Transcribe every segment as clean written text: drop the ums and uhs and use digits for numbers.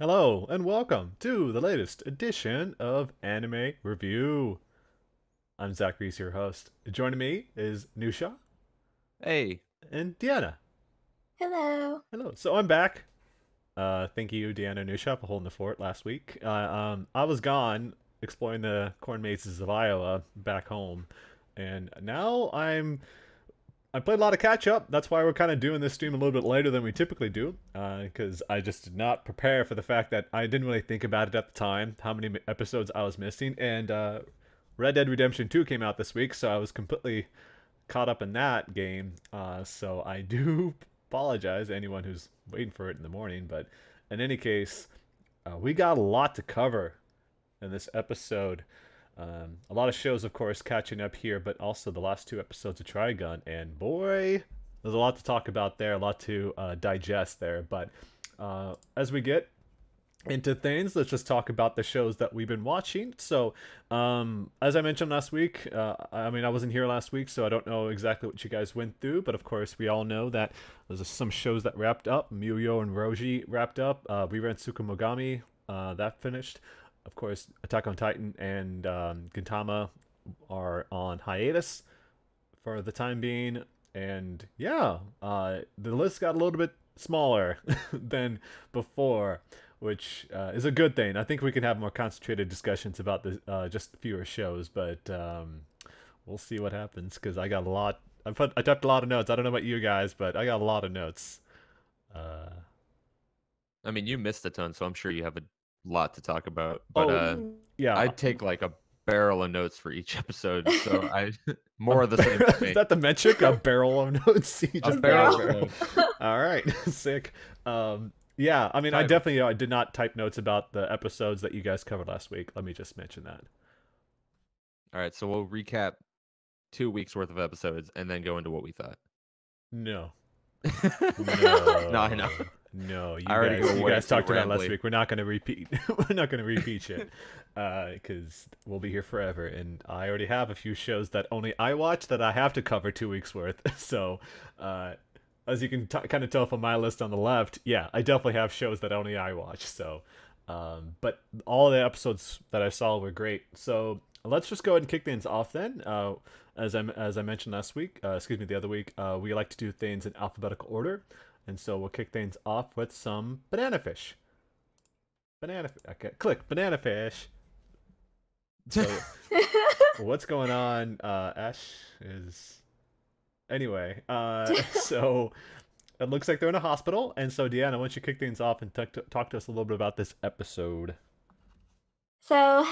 Hello, and welcome to the latest edition of Anime Review. I'm Zach Reese, your host. Joining me is Nusha Hey, and Deanna. Hello. Hello. So I'm back. Thank you, Deanna and Nusha, for holding the fort last week. I was gone exploring the corn mazes of Iowa back home, and now I played a lot of catch up. That's why we're kind of doing this stream a little bit later than we typically do, because I just did not prepare for the fact that I didn't really think about it at the time, how many episodes I was missing. And Red Dead Redemption 2 came out this week, so I was completely caught up in that game. So I do apologize to anyone who's waiting for it in the morning. But in any case, we got a lot to cover in this episode. A lot of shows, of course, catching up here, but also the last two episodes of Trigun, and boy, there's a lot to talk about there, a lot to digest there. But as we get into things, let's just talk about the shows that we've been watching. So, as I mentioned last week, I wasn't here last week, so I don't know exactly what you guys went through, but of course, we all know that there's some shows that wrapped up. Muyo and Roji wrapped up. We ran Tsukumogami, that finished. Of course, Attack on Titan and Gintama are on hiatus for the time being. And yeah, the list got a little bit smaller than before, which is a good thing. I think we can have more concentrated discussions about the just fewer shows, but we'll see what happens, because I got a lot. I typed a lot of notes. I don't know about you guys, but I got a lot of notes. I mean, you missed a ton, so I'm sure you have a lot to talk about. But yeah, I'd take like a barrel of notes for each episode, so I more of the same for me. Is that the metric? A barrel of notes? A barrel. All right, sick. Yeah, I mean, I definitely I did not type notes about the episodes that you guys covered last week. Let me just mention that. All right, so we'll recap 2 weeks worth of episodes and then go into what we thought. No. No, I know. No, you I guys talked about last week. We're not going to repeat. We're not going to repeat shit, because we'll be here forever. And I already have a few shows that only I watch that I have to cover 2 weeks worth. So, as you can kind of tell from my list on the left, yeah, I definitely have shows that only I watch. So, but all the episodes that I saw were great. So let's just go ahead and kick things off then. As I mentioned last week, the other week, we like to do things in alphabetical order. And so we'll kick things off with some Bananafish. Okay, click Bananafish. So, what's going on? Ash is... Anyway, so it looks like they're in a hospital. And so, Deanna, why don't you kick things off and talk to us a little bit about this episode? So,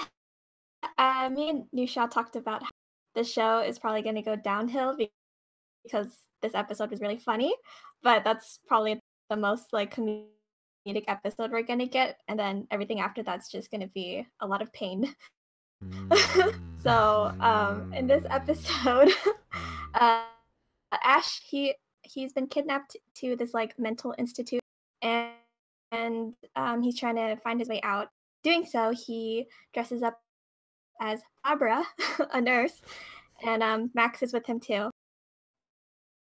me and Nusha talked about how the show is probably going to go downhill because this episode was really funny, but that's probably the most like comedic episode we're going to get, and then everything after that's just going to be a lot of pain. So in this episode, Ash, he's been kidnapped to this like mental institute, and he's trying to find his way out. Doing so, he dresses up as Barbara, a nurse, and Max is with him too.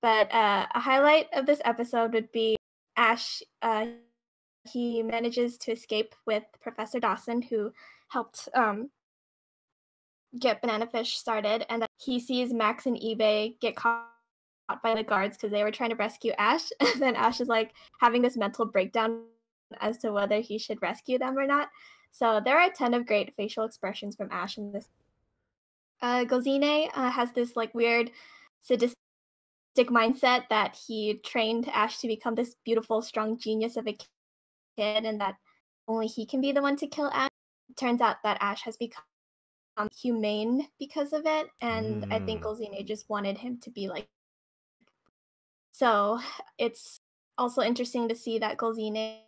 But a highlight of this episode would be Ash. He manages to escape with Professor Dawson, who helped get Bananafish started, and then he sees Max and eBay get caught by the guards because they were trying to rescue Ash, and then Ash is like having this mental breakdown as to whether he should rescue them or not. So there are a ton of great facial expressions from Ash in this. Gozine has this like weird sadistic mindset that he trained Ash to become this beautiful, strong genius of a kid, and that only he can be the one to kill Ash. It turns out that Ash has become humane because of it, and I think Gozine just wanted him to be like. So it's also interesting to see that Gozine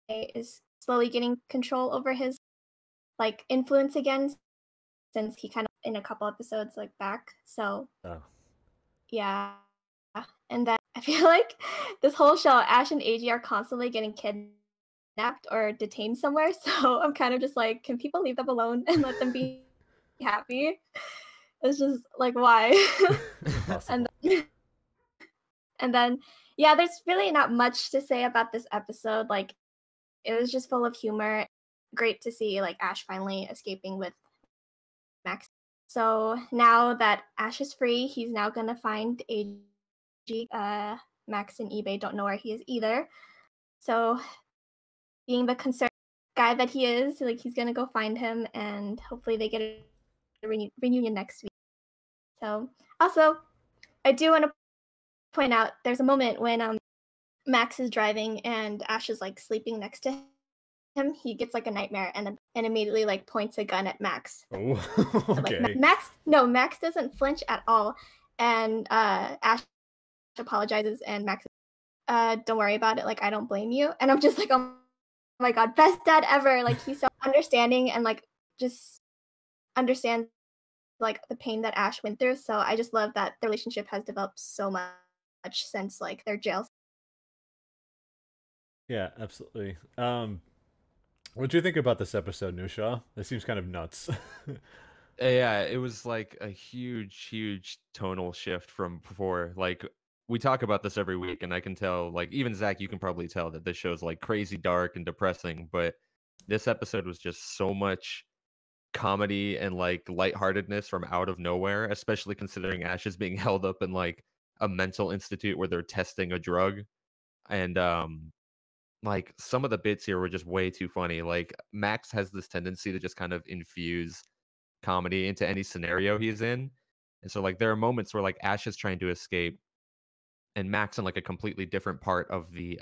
is slowly getting control over his like influence again, since he kind of in a couple episodes like back. So yeah, and then I feel like this whole show, Ash and AG are constantly getting kidnapped or detained somewhere. So I'm kind of just like, can people leave them alone and let them be happy? It's just like, why? And then yeah, there's really not much to say about this episode. Like it was just full of humor. Great to see like Ash finally escaping with Max. So now that Ash is free, he's now gonna find AG. Max and eBay don't know where he is either. So being the concerned guy that he is, like he's gonna go find him, and hopefully they get a reunion next week. So also, I do want to point out there's a moment when Max is driving and Ash is like sleeping next to him. He gets like a nightmare and immediately like points a gun at Max. Oh, okay. Like, Max doesn't flinch at all, and Ash apologizes, and Max, don't worry about it. Like I don't blame you. And I'm just like, oh my god, best dad ever. Like he's so understanding and like just understands like the pain that Ash went through. So I just love that the relationship has developed so much since like their jail. Yeah, absolutely. What do you think about this episode, Nusha? It seems kind of nuts. Yeah, it was like a huge tonal shift from before. Like we talk about this every week, and I can tell, like even Zach, you can probably tell that this show's like crazy dark and depressing. But this episode was just so much comedy and like lightheartedness from out of nowhere, especially considering Ash is being held up in like a mental institute where they're testing a drug. And like some of the bits here were just way too funny. Like Max has this tendency to just kind of infuse comedy into any scenario he's in. And so like there are moments where like Ash is trying to escape and Max in like a completely different part of the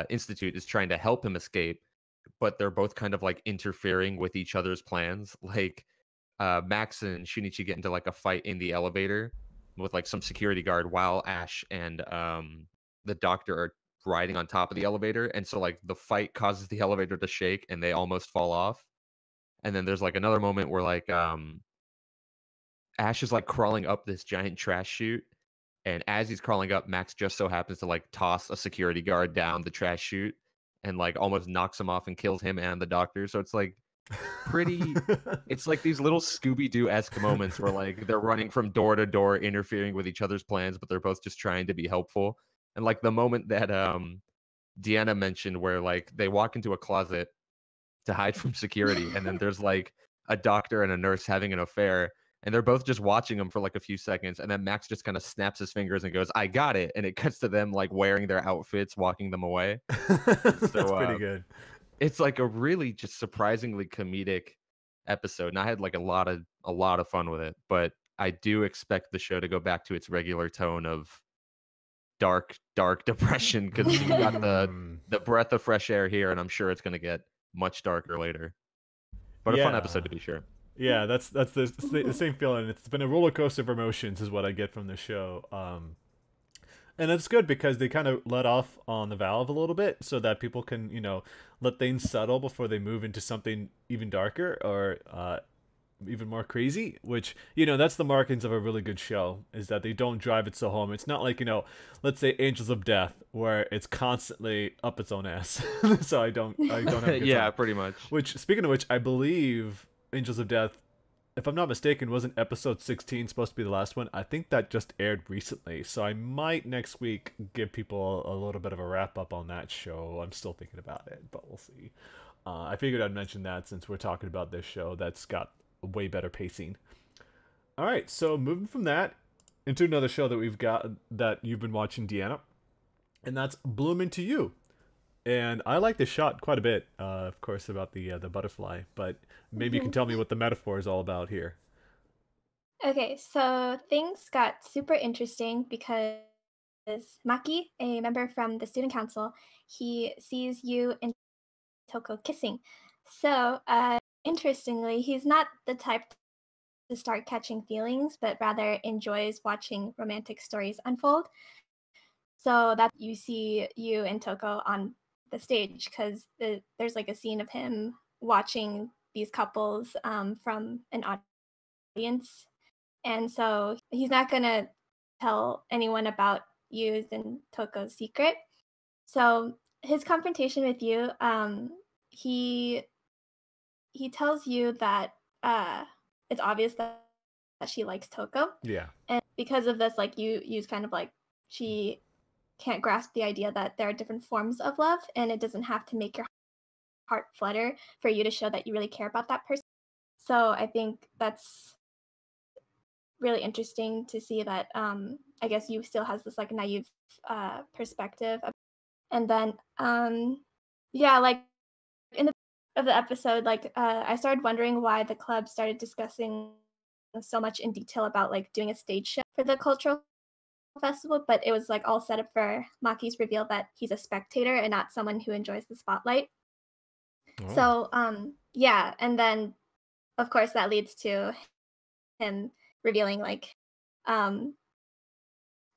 institute is trying to help him escape, but they're both kind of like interfering with each other's plans. Like Max and Shunichi get into like a fight in the elevator with like some security guard while Ash and the doctor are riding on top of the elevator, and so like the fight causes the elevator to shake and they almost fall off. And then there's like another moment where like Ash is like crawling up this giant trash chute, and as he's crawling up, Max just so happens to like toss a security guard down the trash chute and like almost knocks him off and kills him and the doctor. So it's like pretty it's like these little Scooby-Doo-esque moments where like they're running from door to door interfering with each other's plans, but they're both just trying to be helpful. And like the moment that Deanna mentioned where like they walk into a closet to hide from security, and then there's like a doctor and a nurse having an affair, and they're both just watching them for like a few seconds, and then Max just kind of snaps his fingers and goes, "I got it," and it cuts to them like wearing their outfits, walking them away. That's So pretty good. it's like a really just surprisingly comedic episode, and I had like a lot of fun with it. But I do expect the show to go back to its regular tone of dark depression, because you got the breath of fresh air here, and I'm sure it's going to get much darker later. But a fun episode to be sure. Yeah, that's the same feeling. It's been a roller coaster of emotions, is what I get from the show. And it's good because they kind of let off on the valve a little bit, so that people can, let things settle before they move into something even darker or even more crazy. Which, that's the markings of a really good show, is that they don't drive it so home. It's not like, let's say Angels of Death, where it's constantly up its own ass. So I don't have a good Yeah, time. pretty much. Which, speaking of which, I believe Angels of Death, if I'm not mistaken, wasn't episode 16 supposed to be the last one? I think that just aired recently, so I might next week give people a little bit of a wrap up on that show. I'm still thinking about it, but we'll see. I figured I'd mention that since we're talking about this show that's got way better pacing. All right, so moving from that into another show that we've got that you've been watching, Deanna, and that's Bloom Into You. And I like this shot quite a bit, of course, about the butterfly, but maybe you can tell me what the metaphor is all about here. Okay, so things got super interesting because Maki, a member from the student council, he sees you and Toko kissing. So, interestingly, he's not the type to start catching feelings, but rather enjoys watching romantic stories unfold. So that you see you and Toko on the stage, because there's like a scene of him watching these couples from an audience, and so he's not gonna tell anyone about you and Toko's secret. So his confrontation with you, he tells you that it's obvious that she likes Toko, Yeah. and because of this, like you use kind of like she can't grasp the idea that there are different forms of love, and it doesn't have to make your heart flutter for you to show that you really care about that person. So I think that's really interesting to see that I guess you still has this like naive perspective. And then yeah, like in the episode, like I started wondering why the club started discussing so much in detail about like doing a stage show for the cultural festival, but it was like all set up for Maki's reveal that he's a spectator and not someone who enjoys the spotlight. Oh. So yeah, and then of course that leads to him revealing like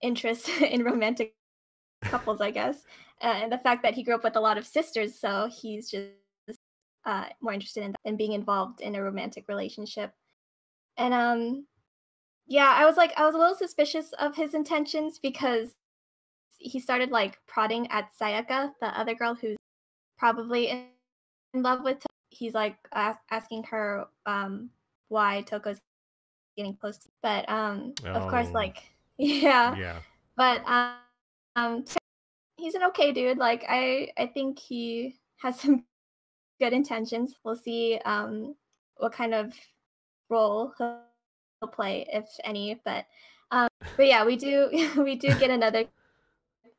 interest in romantic couples, I guess, and the fact that he grew up with a lot of sisters, so he's just more interested in being involved in a romantic relationship. And yeah, I was a little suspicious of his intentions because he started like prodding at Sayaka, the other girl who's probably in love with Toko. He's like asking her why Toko's getting close to, but of course, like Yeah. but he's an okay dude. Like I think he has some good intentions. We'll see what kind of role he'll play, if any. But yeah, we do get another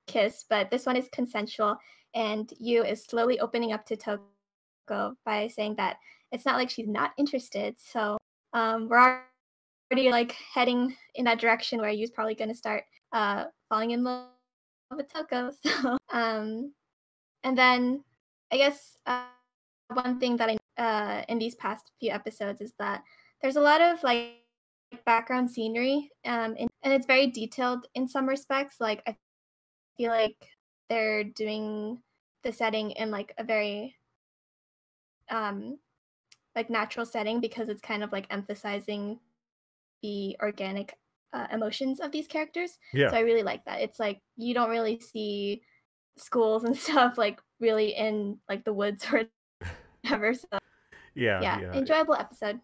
kiss, but this one is consensual, and Yu is slowly opening up to Toko by saying that it's not like she's not interested. So we're already like heading in that direction where Yu's probably going to start falling in love with Toko. So and then I guess one thing that I in these past few episodes is that there's a lot of like background scenery, and it's very detailed in some respects. Like I feel like they're doing the setting in like a very like natural setting because it's kind of like emphasizing the organic emotions of these characters. Yeah. So I really like that. It's like you don't really see schools and stuff like really in like the woods or whatever. So yeah, enjoyable episode.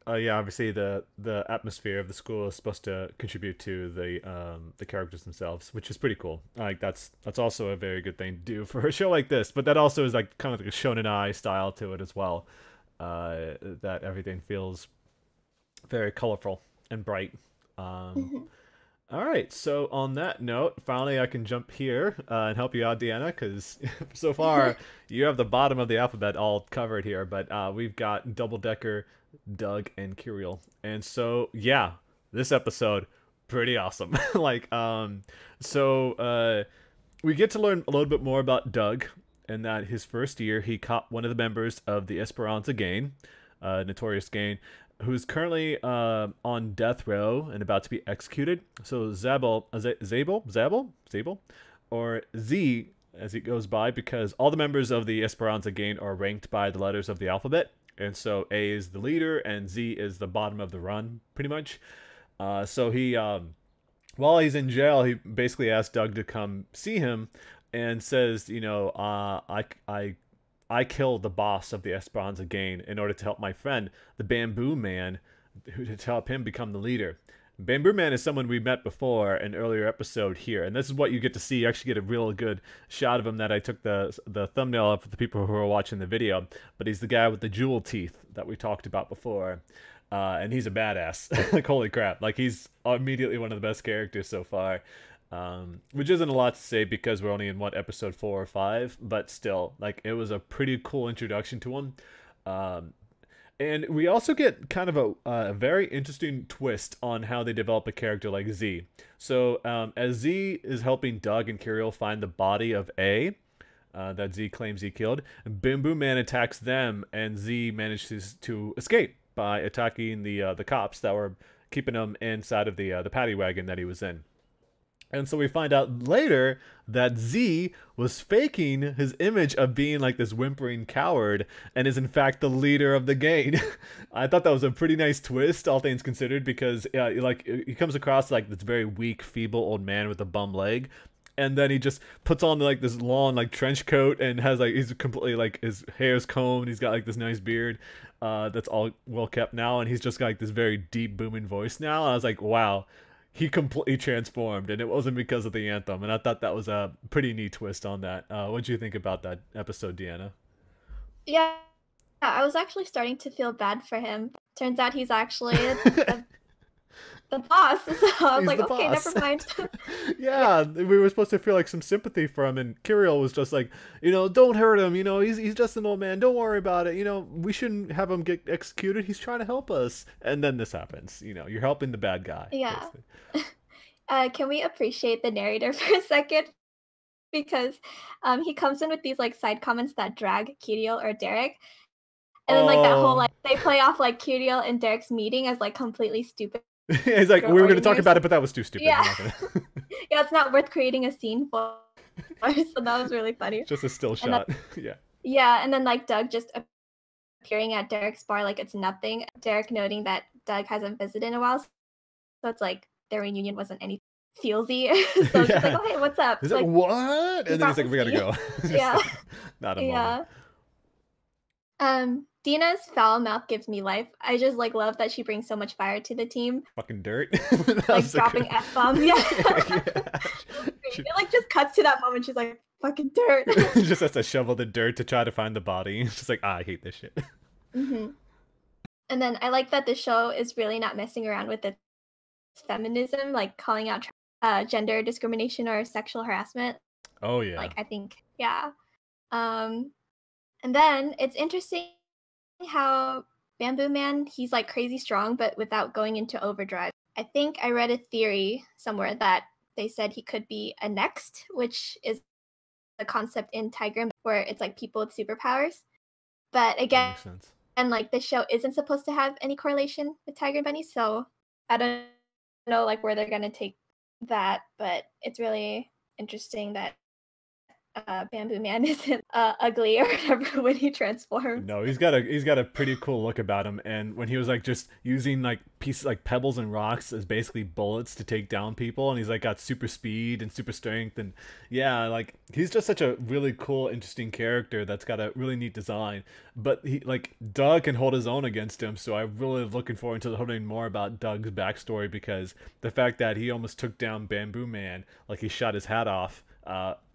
Yeah, obviously the atmosphere of the school is supposed to contribute to the characters themselves, which is pretty cool. Like that's also a very good thing to do for a show like this. But that also is like kind of like a shonen ai style to it as well. That everything feels very colorful and bright. All right, so on that note, finally I can jump here and help you out, Deanna, because so far you have the bottom of the alphabet all covered here, but we've got Double Decker, Doug, and Curiel. And so, yeah, this episode, pretty awesome. Like, we get to learn a little bit more about Doug, and that his first year, he caught one of the members of the Esperanza gang, Notorious Gang, who's currently on death row and about to be executed. So Zabel, or Z, as it goes by, because all the members of the Esperanza gang are ranked by the letters of the alphabet. And so A is the leader, and Z is the bottom of the run, pretty much. So he, while he's in jail, he basically asks Doug to come see him, and says, you know, I killed the boss of the Esperanza gang in order to help my friend, the Bamboo Man, to help him become the leader. Bamboo Man is someone we met before in an earlier episode here, and this is what you get to see. You actually get a real good shot of him that I took the thumbnail up for the people who are watching the video, but he's the guy with the jewel teeth that we talked about before, and he's a badass. Like, holy crap. Like, he's immediately one of the best characters so far. Which isn't a lot to say because we're only in episode 4 or 5, but still, like, it was a pretty cool introduction to him. And we also get kind of a very interesting twist on how they develop a character like Z. So as Z is helping Doug and Curiel find the body of A, that Z claims he killed, Boom Boom Man attacks them, and Z manages to escape by attacking the cops that were keeping him inside of the paddy wagon that he was in. And so we find out later that Z was faking his image of being like this whimpering coward and is in fact the leader of the gang. I thought that was a pretty nice twist, all things considered, because like he comes across like this very weak, feeble old man with a bum leg. And then he just puts on like this long like trench coat and has like, he's completely like, his hair's combed. He's got like this nice beard that's all well kept now. And he's just got like this very deep booming voice now. And I was like, wow. he completely transformed, and it wasn't because of the anthem. And I thought that was a pretty neat twist on that. What do you think about that episode, Deanna? Yeah, I was actually starting to feel bad for him. Turns out he's actually the boss. So I was He's like, the okay, boss. never mind. Yeah, we were supposed to feel like some sympathy for him, and Kirill was just like, don't hurt him. He's just an old man. Don't worry about it. We shouldn't have him get executed. He's trying to help us. And then this happens. You're helping the bad guy. Yeah. Basically. Can we appreciate the narrator for a second? Because he comes in with these like side comments that drag Kirill or Derek. And then like that whole like they play off like Kirill and Derek's meeting as like completely stupid. He's like, we were going to talk about it, but that was too stupid. Yeah. Yeah, it's not worth creating a scene for. So that was really funny. Just a still shot. Yeah. Yeah, and then like Doug just appearing at Derek's bar like it's nothing. Derek noting that Doug hasn't visited in a while. So it's like their reunion wasn't anything feelsy. So just like, oh hey, what's up? He's like, what? And then he's like, we gotta go. Yeah. Not a moment. Dina's foul mouth gives me life. I just like love that she brings so much fire to the team. Fucking dirt. Like dropping F-bombs. Yeah. It like just cuts to that moment. She's like, fucking dirt. Just has to shovel the dirt to try to find the body. It's just like, I hate this shit. Mm-hmm. And then I like that the show is really not messing around with its feminism, like calling out gender discrimination or sexual harassment. Oh yeah. Like I think, yeah. And then it's interesting how Bamboo Man, he's like crazy strong, but without going into overdrive. I think I read a theory somewhere that they said he could be a next, which is the concept in Trigun where it's like people with superpowers. But again, and like the show isn't supposed to have any correlation with Tiger Bunny, so I don't know like where they're gonna take that, but it's really interesting that Bamboo Man isn't ugly or whatever when he transforms. No, he's got a pretty cool look about him, and when he was like just using like pieces like pebbles and rocks as basically bullets to take down people, and he's like got super speed and super strength, and yeah, like he's just such a really cool, interesting character that's got a really neat design. But he like Doug can hold his own against him, so I'm really looking forward to learning more about Doug's backstory, because the fact that he almost took down Bamboo Man, like he shot his hat off,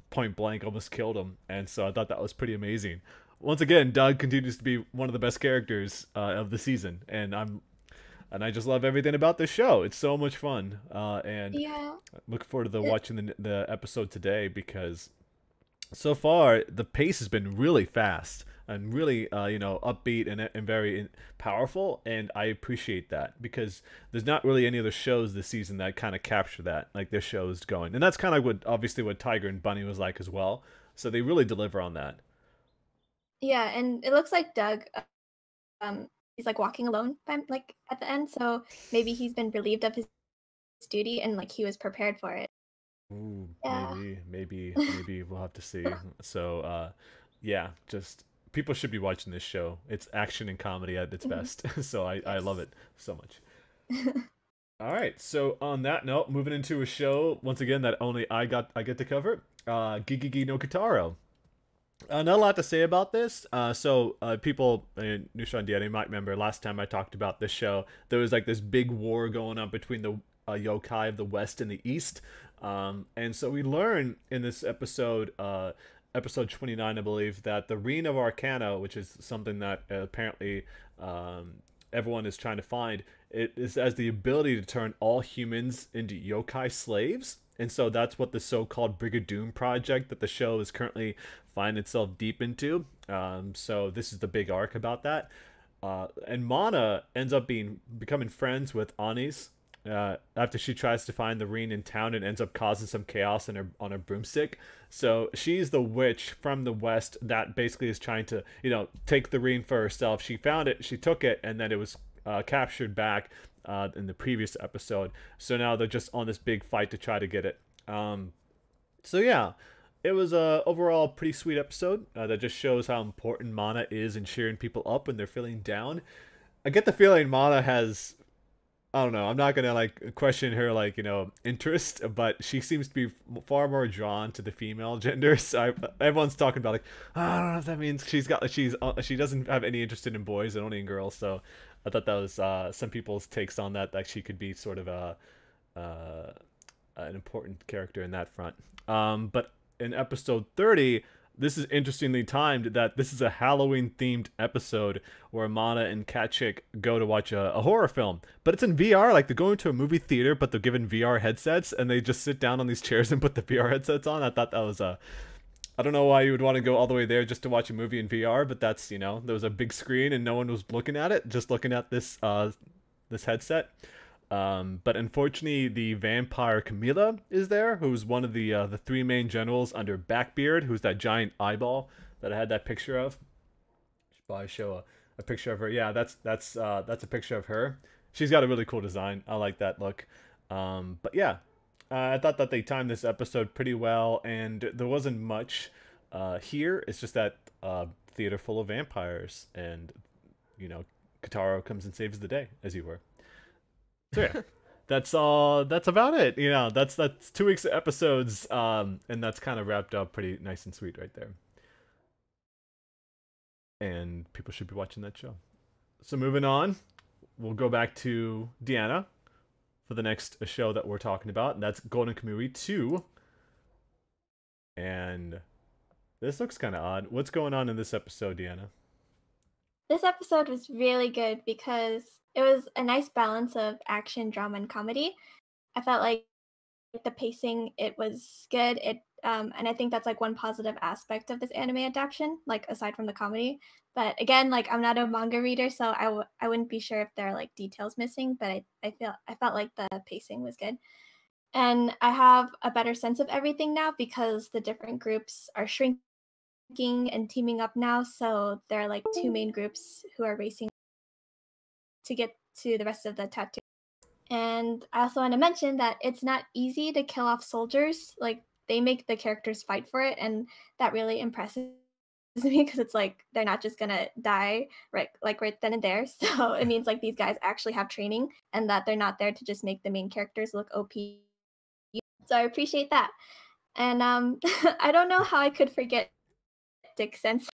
point blank, almost killed him, and so I thought that was pretty amazing. Once again, Doug continues to be one of the best characters of the season, and I just love everything about this show. It's so much fun, and yeah. I look forward to watching the episode today, because so far the pace has been really fast and really upbeat and very powerful, and I appreciate that, because there's not really any other shows this season that kind of capture that like this show is going, and that's kind of what Tiger and Bunny was like as well, so they really deliver on that. Yeah, and it looks like Doug he's like walking alone like at the end, so maybe he's been relieved of his duty and like he was prepared for it. Ooh, yeah. maybe we'll have to see. So yeah, just people should be watching this show. It's action and comedy at its best. So I love it so much. All right, so on that note, moving into a show once again that only I get to cover, Giggy no Kitaro. Not a lot to say about this. So people, Nusha and Deanna might remember last time I talked about this show, there was like this big war going on between the yokai of the West and the East. And so we learn in this episode, episode 29, I believe, that the Ring of Arcana, which is something that apparently everyone is trying to find, it has the ability to turn all humans into yokai slaves. And so that's what the so-called Brigadoon project that the show is currently finding itself deep into. So this is the big arc about that. And Mana ends up becoming friends with Anis after she tries to find the ring in town and ends up causing some chaos on her broomstick. So she's the witch from the West that basically is trying to, take the ring for herself. She found it, she took it, and then it was captured back in the previous episode. So now they're just on this big fight to try to get it. So yeah, it was a overall pretty sweet episode that just shows how important Mana is in cheering people up when they're feeling down. I get the feeling Mana has, I don't know, I'm not gonna like question her interest, but she seems to be far more drawn to the female gender. So everyone's talking about I don't know if that means she doesn't have any interest in boys and only in girls. So I thought that was some people's takes on that she could be sort of an important character in that front. But in episode 30, this is interestingly timed that this is a Halloween-themed episode where Mana and Catchick go to watch a horror film. But it's in VR, like they're going to a movie theater, but they're given VR headsets, and they just sit down on these chairs and put the VR headsets on. I thought that was I don't know why you would want to go all the way there just to watch a movie in VR, but that's, you know, there was a big screen and no one was looking at it, just looking at this this headset. But unfortunately, the vampire Camila is there, who's one of the three main generals under Backbeard, who's that giant eyeball that I had that picture of. Should probably show a picture of her. Yeah, that's a picture of her. She's got a really cool design. I like that look. But yeah, I thought that they timed this episode pretty well, and there wasn't much here. It's just that theater full of vampires, and you know, Kitaro comes and saves the day, as you were. So yeah, that's about it. You know, that's 2 weeks of episodes, and that's kind of wrapped up pretty nice and sweet right there. And people should be watching that show. So moving on, we'll go back to Deanna for the next show that we're talking about, and that's Golden Kamuy 2. And this looks kind of odd. What's going on in this episode, Deanna? This episode was really good because it was a nice balance of action, drama, and comedy. I felt like the pacing, it was good. And I think that's like one positive aspect of this anime adaptation, like aside from the comedy. But again, like I'm not a manga reader, so I wouldn't be sure if there are like details missing. But I felt like the pacing was good, and I have a better sense of everything now because the different groups are shrinking and teaming up now. So there are like two main groups who are racing to get to the rest of the tattoo. And I also want to mention that it's not easy to kill off soldiers. Like they make the characters fight for it, and that really impresses me because it's like they're not just gonna die right then and there. So it means like these guys actually have training and that they're not there to just make the main characters look OP. So I appreciate that. And I don't know how I could forget Dick Sensei,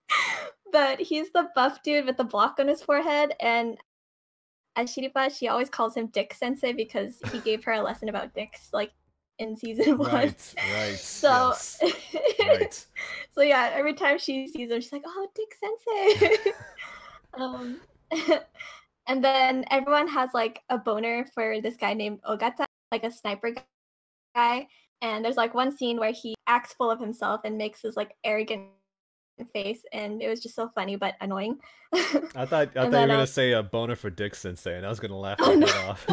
but he's the buff dude with the block on his forehead, and as Shiripa, she always calls him Dick Sensei because he gave her a lesson about dicks, like in season 1. Right. So, yes. Right. So yeah, every time she sees him, she's like, "Oh, Dick Sensei." And then everyone has like a boner for this guy named Ogata, like a sniper guy. And there's like one scene where he acts full of himself and makes this like arrogant face, and it was just so funny but annoying. I thought you were gonna say a boner for Dick Sensei, and I was gonna laugh my head off.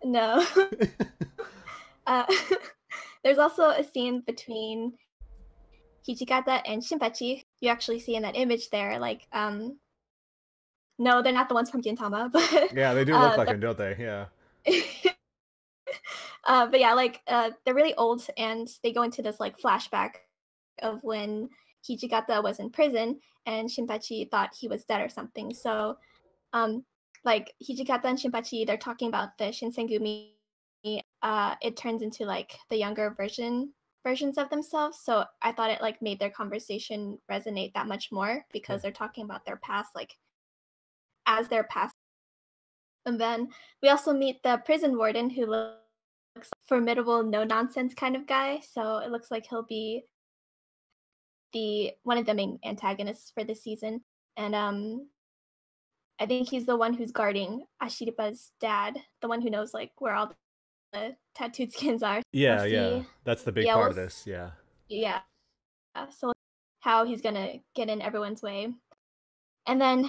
No. There's also a scene between Hijikata and Shinpachi. You actually see in that image there, like, no, they're not the ones from Gintama, but yeah, they do look like them, don't they? Yeah. But yeah, like, they're really old, and they go into this like flashback of when Hijikata was in prison and Shinpachi thought he was dead or something. So like Hijikata and Shinpachi, they're talking about the Shinsengumi. It turns into like the younger versions of themselves. So I thought it like made their conversation resonate that much more because they're talking about their past, like as their past. And then we also meet the prison warden, who looks like a formidable, no nonsense kind of guy. So it looks like he'll be one of the main antagonists for this season. And I think he's the one who's guarding Ashiripa's dad, the one who knows like where all the tattooed skins are. Yeah. That's the big part of this. Yeah. So how he's gonna get in everyone's way. And then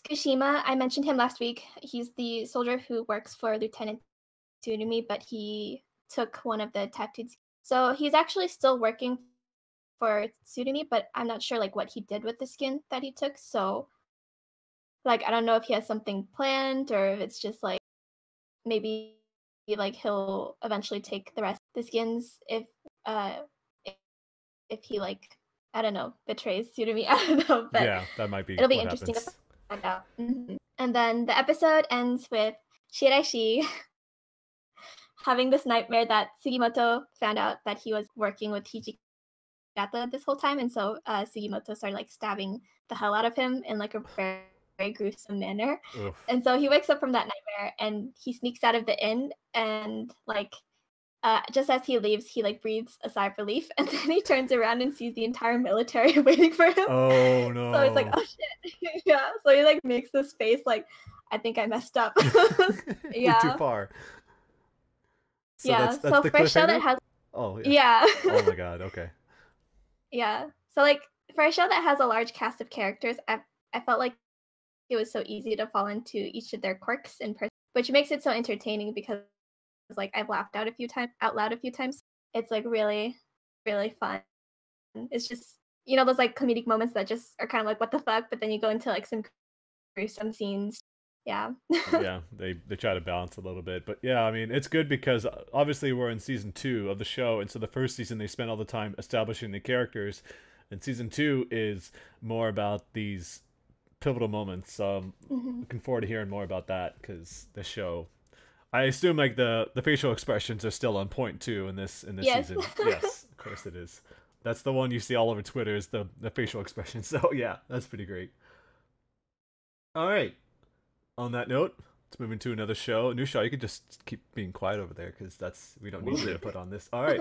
Tsukushima, I mentioned him last week. He's the soldier who works for Lieutenant Tsurumi, but he took one of the tattooed skins. So he's actually still working for Tsurumi, but I'm not sure like what he did with the skin that he took. So like I don't know if he has something planned or if it's just like maybe like he'll eventually take the rest of the skins if he like I don't know betrays Tsurumi. I don't know, but yeah, that might be. It'll be interesting to find out. Mm-hmm. And then the episode ends with Shiraishi having this nightmare that Sugimoto found out that he was working with Hijikata this whole time, and so Sugimoto started like stabbing the hell out of him in like a very, very gruesome manner. Oof. And so he wakes up from that nightmare and he sneaks out of the inn and like just as he leaves, he like breathes a sigh of relief, and then he turns around and sees the entire military waiting for him. Oh no! So it's like, oh shit, yeah. So he like makes this face like, I think I messed up. You're too far. So yeah. that's So the for a show that cliffhanger? has, Oh yeah, Oh my god. Okay. yeah. So like for a show that has a large cast of characters, I felt like it was so easy to fall into each of their quirks in person, which makes it so entertaining because like I've laughed out loud a few times. It's like really, really fun. It's just those like comedic moments that just are kind of like what the fuck, but then you go into like some gruesome scenes. Yeah. Yeah, they try to balance a little bit, but yeah, I mean it's good because obviously we're in season 2 of the show, and so the first season they spent all the time establishing the characters, and season 2 is more about these pivotal moments. So I'm looking forward to hearing more about that because the show. I assume like the facial expressions are still on point too in this Yes. season. Yes, of course it is. That's the one you see all over Twitter is the facial expressions. So yeah, that's pretty great. All right. On that note, let's move into another show. Nusha, you could just keep being quiet over there because we don't need you to put on this. All right.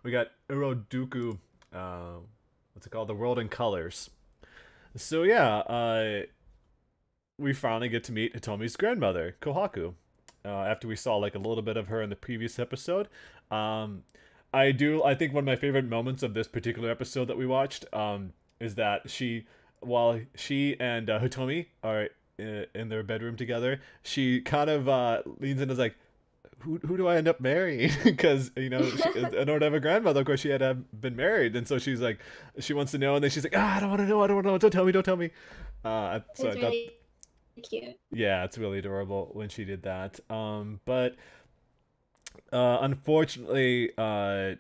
We got Uroduku. What's it called? The World in Colors. So yeah, we finally get to meet Hitomi's grandmother, Kohaku. After we saw like a little bit of her in the previous episode. I think one of my favorite moments of this particular episode that we watched is that while she and Hitomi are in their bedroom together, she kind of leans in and is like, who do I end up marrying? Because in order to have a grandmother, of course, she had to have been married, and so she's like, she wants to know, and then she's like, I don't want to know, don't tell me. So I thought, cute. yeah, it's really adorable when she did that. But unfortunately,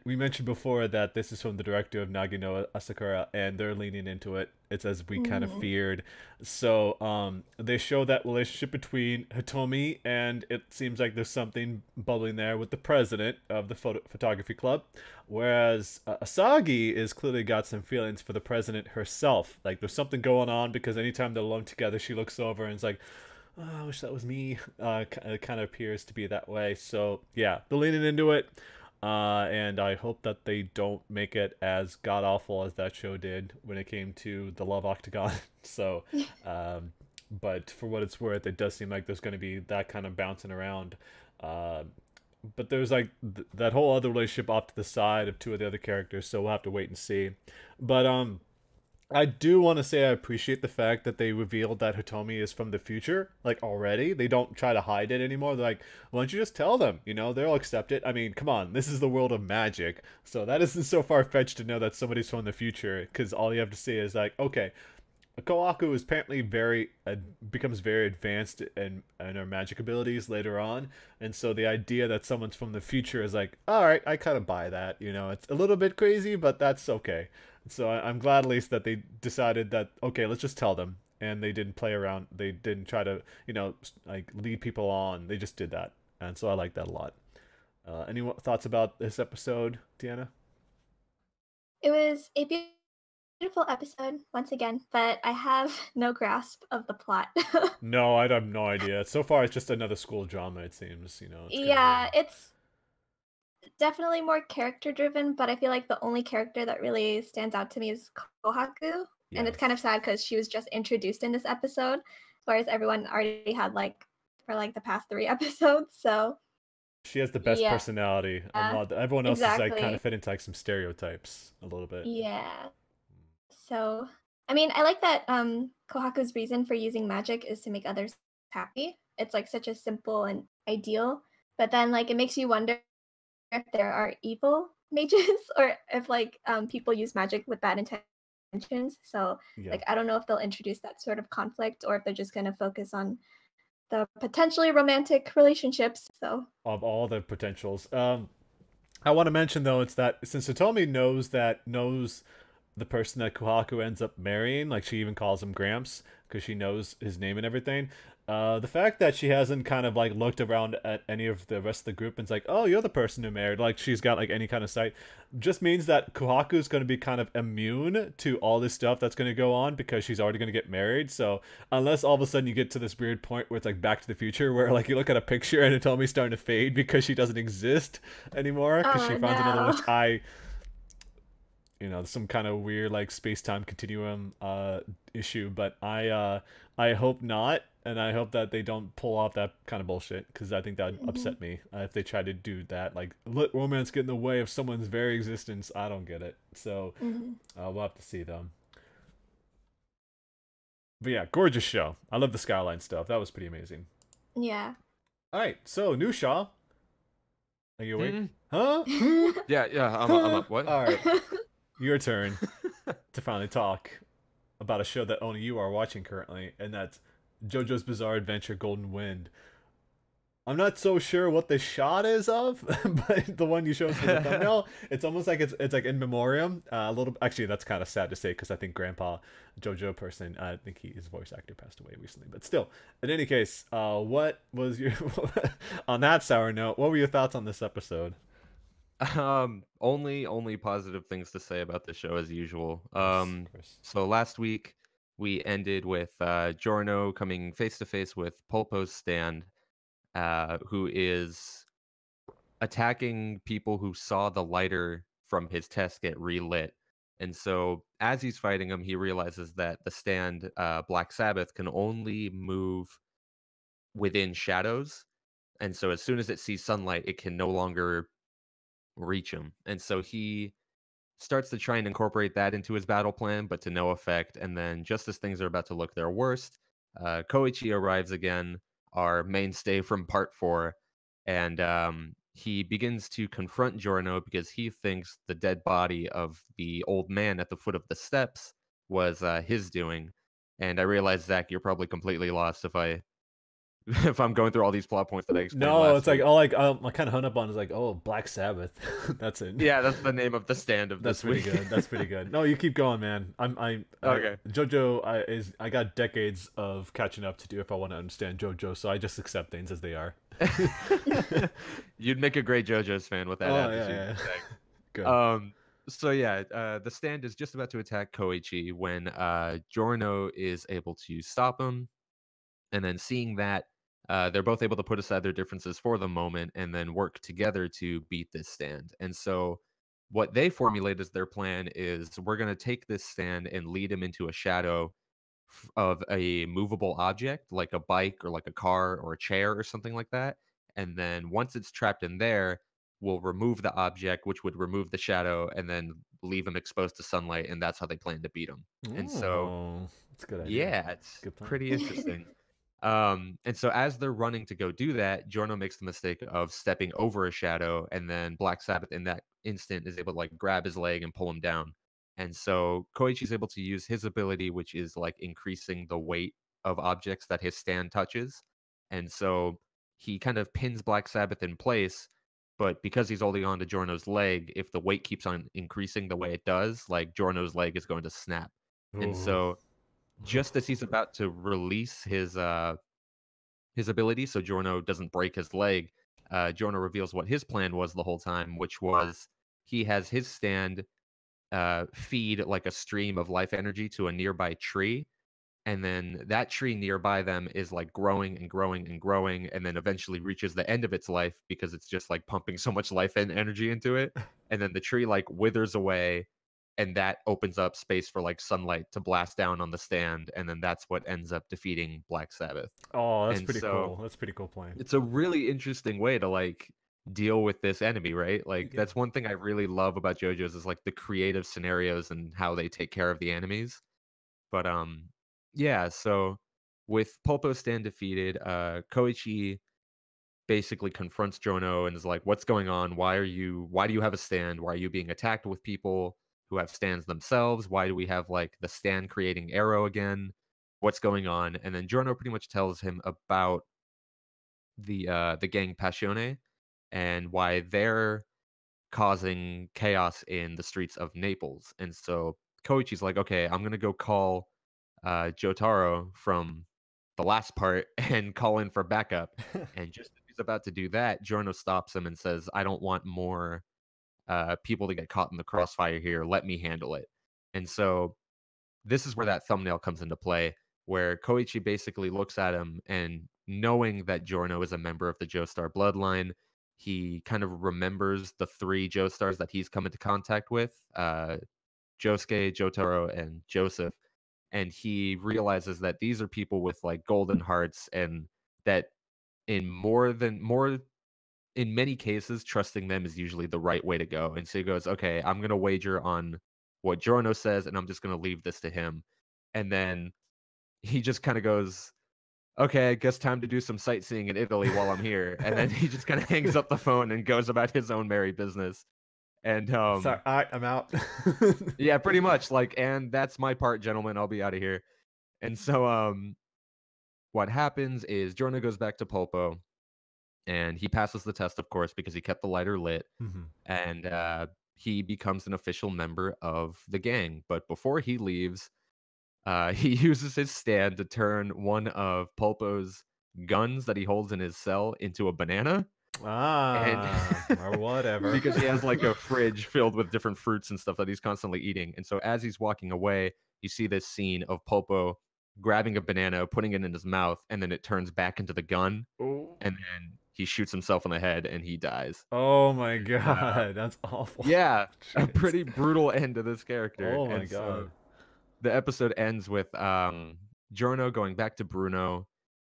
we mentioned before that this is from the director of Nagino Asakura, and they're leaning into it. It's as we kind of feared. So they show that relationship between Hitomi, and it seems like there's something bubbling there with the president of the photography club, whereas Asagi is clearly got some feelings for the president herself. Like there's something going on because anytime they're alone together, she looks over and is like, oh, I wish that was me. It kind of appears to be that way. So yeah, they're leaning into it, and I hope that they don't make it as god awful as that show did when it came to the Love Octagon. So, but for what it's worth, it does seem like there's going to be that kind of bouncing around. But there's like that whole other relationship off to the side of two of the other characters, so we'll have to wait and see. But I do want to say I appreciate the fact that they revealed that Hitomi is from the future, like already. They don't try to hide it anymore. They're like, why don't you just tell them? They'll accept it. I mean, come on, this is the world of magic. So that isn't so far-fetched to know that somebody's from the future, because all you have to say is like, okay, Kohaku is apparently becomes very advanced in her magic abilities later on, and so the idea that someone's from the future is like, all right, I kind of buy that. It's a little bit crazy, but that's okay. So I'm glad at least that they decided that okay, let's just tell them, and they didn't play around. They didn't try to like lead people on. They just did that, and so I like that a lot. Any thoughts about this episode, Deanna? It was a beautiful episode once again, but I have no grasp of the plot. No, I have no idea. So far, it's just another school drama. It seems, Yeah, it's definitely more character driven, but I feel like the only character that really stands out to me is Kohaku, and it's kind of sad because she was just introduced in this episode, whereas everyone already had for the past 3 episodes. So she has the best personality. Everyone else is like kind of fit into like some stereotypes a little bit. Yeah. So, I mean, I like that Kohaku's reason for using magic is to make others happy. It's like such a simple and ideal, but then like it makes you wonder if there are evil mages or if people use magic with bad intentions. So like I don't know if they'll introduce that sort of conflict or if they're just going to focus on the potentially romantic relationships. So of all the potentials, I want to mention though, it's that since Hitomi knows the person that Kohaku ends up marrying. Like, she even calls him Gramps because she knows his name and everything. The fact that she hasn't kind of like looked around at any of the rest of the group and's like, oh, you're the person who married, like she's got like any kind of sight, just means that Kohaku's going to be kind of immune to all this stuff that's going to go on because she's already going to get married. So unless all of a sudden you get to this weird point where it's like Back to the Future, where like you look at a picture and Atomi's starting to fade because she doesn't exist anymore because she finds another one, which some kind of weird like space-time continuum issue, but I hope not, and I hope that they don't pull off that kind of bullshit, because I think that would upset me if they try to do that, like let romance get in the way of someone's very existence. I don't get it. So we'll have to see them. But yeah, gorgeous show. I love the skyline stuff. That was pretty amazing. Yeah. All right, so Nusha, are you awake? Huh? Yeah, I'm up. What? All right. Your turn to finally talk about a show that only you are watching currently, and that's JoJo's Bizarre Adventure Golden Wind. I'm not so sure what the shot is of, but the one you showed us for the thumbnail, it's almost like it's like in memoriam. A little, actually, that's kind of sad to say because I think Grandpa JoJo person, I think his voice actor passed away recently. But still, in any case, what was your on that sour note? What were your thoughts on this episode? Only positive things to say about the show as usual. So last week we ended with Giorno coming face to face with Pulpo's stand, who is attacking people who saw the lighter from his test get relit. And so as he's fighting him, he realizes that the stand, Black Sabbath, can only move within shadows. And so as soon as it sees sunlight, it can no longer reach him. And so he starts to try and incorporate that into his battle plan, but to no effect. And then just as things are about to look their worst, Koichi arrives again, our mainstay from part 4, and he begins to confront Giorno because he thinks the dead body of the old man at the foot of the steps was his doing. And I realize, Zach, you're probably completely lost if I'm going through all these plot points that I explained No, last it's like week. all like I kind of hung up on is like, oh, Black Sabbath. That's it. Yeah, that's the name of the stand of That's this week. pretty good. That's pretty good. No, you keep going, man. Okay. JoJo I got decades of catching up to do if I want to understand JoJo, so I just accept things as they are. You'd make a great JoJo's fan with that attitude. Yeah. Good. So yeah, the stand is just about to attack Koichi when Giorno is able to stop him, and then seeing that, they're both able to put aside their differences for the moment and then work together to beat this stand. And so what they formulate as their plan is, we're going to take this stand and lead him into a shadow of a movable object, like a bike or like a car or a chair or something like that. And then once it's trapped in there, we'll remove the object, which would remove the shadow, and then leave him exposed to sunlight. And that's how they plan to beat him. And so, that's a good idea. yeah, it's Good plan. pretty interesting. And so as they're running to go do that, Giorno makes the mistake of stepping over a shadow, and then Black Sabbath in that instant is able to like grab his leg and pull him down. And so Koichi's able to use his ability, which is like increasing the weight of objects that his stand touches. And so he kind of pins Black Sabbath in place, but because he's holding on to Giorno's leg, if the weight keeps on increasing the way it does, like Giorno's leg is going to snap. And so just as he's about to release his ability so Giorno doesn't break his leg, Giorno reveals what his plan was the whole time, which was he has his stand feed like a stream of life energy to a nearby tree, and then that tree nearby them is like growing and growing and growing, and then eventually reaches the end of its life because it's just like pumping so much life and energy into it, and then the tree like withers away, and that opens up space for like sunlight to blast down on the stand, and then that's what ends up defeating Black Sabbath. Oh, that's And pretty so cool. That's a pretty cool plan. it's a really interesting way to like deal with this enemy, right? Like that's one thing I really love about JoJo's is like the creative scenarios and how they take care of the enemies. But yeah, so with Pulpo stand defeated, Koichi basically confronts Jono and is like, what's going on? Why do you have a stand? Why are you being attacked with people who have stands themselves? Why do we have like the stand creating arrow again? What's going on? And then Jono pretty much tells him about the gang Passione and why they're causing chaos in the streets of Naples. And so Koichi's like, okay, I'm gonna go call Jotaro from the last part and call in for backup. And just as he's about to do that, Giorno stops him and says, I don't want more people to get caught in the crossfire here. Let me handle it. And so this is where that thumbnail comes into play, where Koichi basically looks at him and knowing that Giorno is a member of the Joestar bloodline, he kind of remembers the three Joestars that he's come into contact with, Josuke, Jotaro, and Joseph. And he realizes that these are people with like golden hearts and that more in many cases, trusting them is usually the right way to go. And so he goes, okay, I'm going to wager on what Giorno says, and I'm just going to leave this to him. And then he just kind of goes, okay, I guess time to do some sightseeing in Italy while I'm here. And then he just kind of hangs up the phone and goes about his own merry business. And Sorry, all right, I'm out. yeah, pretty much like, and that's my part, gentlemen. I'll be out of here. And so what happens is Giorno goes back to Pulpo and he passes the test, of course, because he kept the lighter lit. Mhm. And he becomes an official member of the gang. But before he leaves, he uses his stand to turn one of Pulpo's guns that he holds in his cell into a banana. And Or whatever. because he has like a fridge filled with different fruits and stuff that he's constantly eating. And so as he's walking away, you see this scene of Pulpo grabbing a banana, putting it in his mouth, and then it turns back into the gun. Oh. And then he shoots himself in the head and he dies. Oh my god, that's awful. Yeah, a Shit. pretty brutal end to this character. Oh my And so god. the episode ends with Giorno going back to Bruno,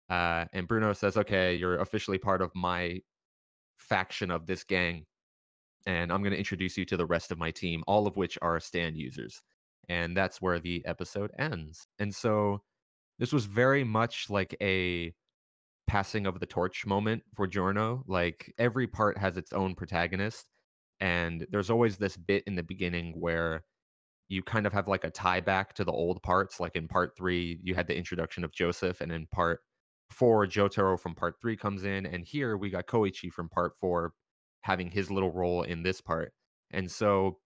and Bruno says, okay, you're officially part of my faction of this gang, and I'm going to introduce you to the rest of my team, all of which are stand users. And that's where the episode ends. And so this was very much like a passing of the torch moment for Giorno. Like every part has its own protagonist, and there's always this bit in the beginning where you kind of have like a tie back to the old parts. Like in part 3, you had the introduction of Joseph, and in part 4, Jotaro from part 3 comes in, and here we got Koichi from part 4 having his little role in this part. And so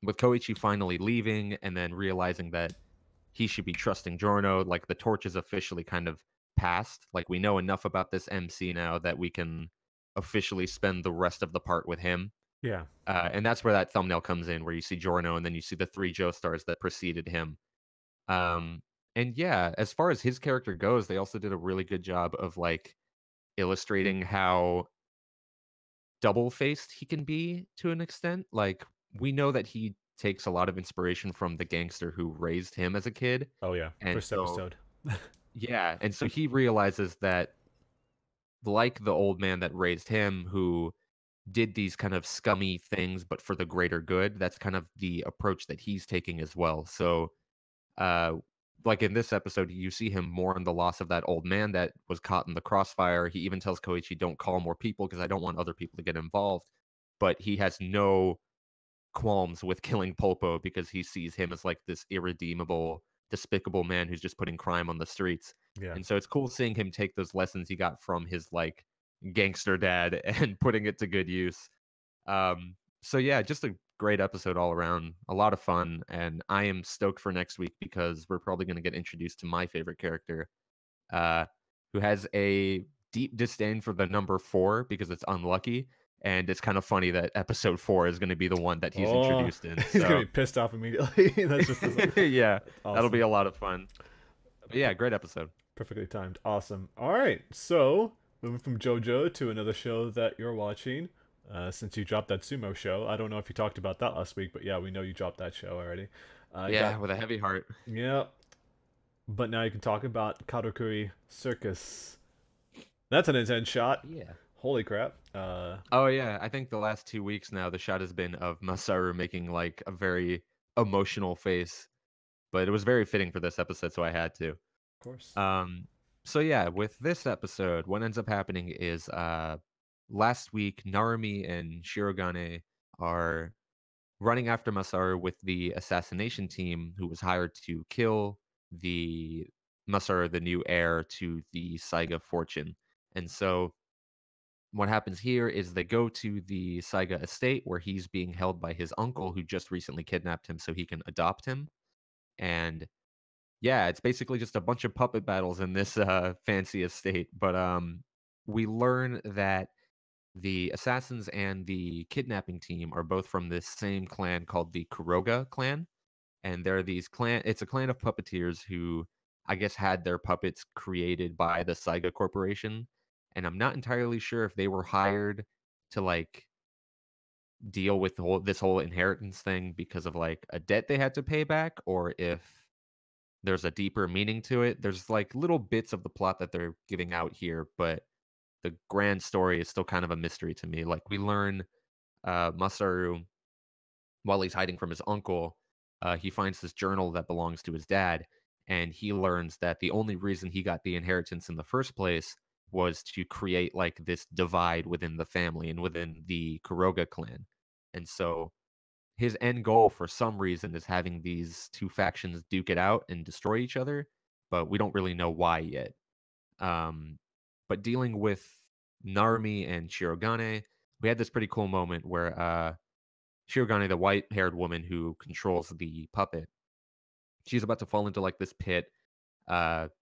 with Koichi finally leaving and then realizing that he should be trusting Giorno, like the torch is officially kind of passed. Like we know enough about this MC now that we can officially spend the rest of the part with him. Yeah. And that's where that thumbnail comes in, where you see Giorno and then you see the three Joestars that preceded him. And yeah, as far as his character goes, they also did a really good job of like illustrating how double-faced he can be to an extent. Like we know that he takes a lot of inspiration from the gangster who raised him as a kid. Oh yeah. And First so, episode. yeah, and so he realizes that like the old man that raised him who did these kind of scummy things but for the greater good, that's kind of the approach that he's taking as well. So uh like in this episode, you see him mourn the loss of that old man that was caught in the crossfire. He even tells Koichi, don't call more people because I don't want other people to get involved. But he has no qualms with killing Pulpo because he sees him as like this irredeemable, despicable man who's just putting crime on the streets. Yeah. And so it's cool seeing him take those lessons he got from his like gangster dad and putting it to good use. So yeah, just a great episode all around. A lot of fun, and I am stoked for next week because we're probably going to get introduced to my favorite character, who has a deep disdain for the number 4 because it's unlucky. And it's kind of funny that episode 4 is going to be the one that he's introduced in. He's gonna be pissed off immediately. That's just yeah, awesome. that'll be a lot of fun. But yeah, great episode. Perfectly timed. Awesome. All right, so moving from JoJo to another show that you're watching. Since you dropped that sumo show, I don't know if you talked about that last week, but yeah, we know you dropped that show already. Yeah, with a heavy heart. Yeah, but now you can talk about Karakuri Circus. That's an intense shot. Yeah. Holy crap. Oh yeah, I think the last 2 weeks now, the shot has been of Masaru making like a very emotional face, but it was very fitting for this episode, so I had to. Of course. So yeah, with this episode, what ends up happening is last week Narumi and Shirogane are running after Masaru with the assassination team who was hired to kill the Masaru, the new heir to the Saiga fortune. And so what happens here is they go to the Saiga estate where he's being held by his uncle who just recently kidnapped him so he can adopt him. And yeah, it's basically just a bunch of puppet battles in this fancy estate. But we learn that the assassins and the kidnapping team are both from this same clan called the Kuroga clan. And they're these it's a clan of puppeteers who I guess had their puppets created by the Saiga Corporation. And I'm not entirely sure if they were hired to like deal with this whole inheritance thing because of like a debt they had to pay back, or if there's a deeper meaning to it. There's like little bits of the plot that they're giving out here, but the grand story is still kind of a mystery to me. Like we learn Masaru, while he's hiding from his uncle, he finds this journal that belongs to his dad, and he learns that the only reason he got the inheritance in the first place was to create like this divide within the family and within the Kuroga clan. And so his end goal for some reason is having these two factions duke it out and destroy each other, but we don't really know why yet. But dealing with Narumi and Shirogane, we had this pretty cool moment where Shirogane, the white-haired woman who controls the puppet, she's about to fall into like this pit,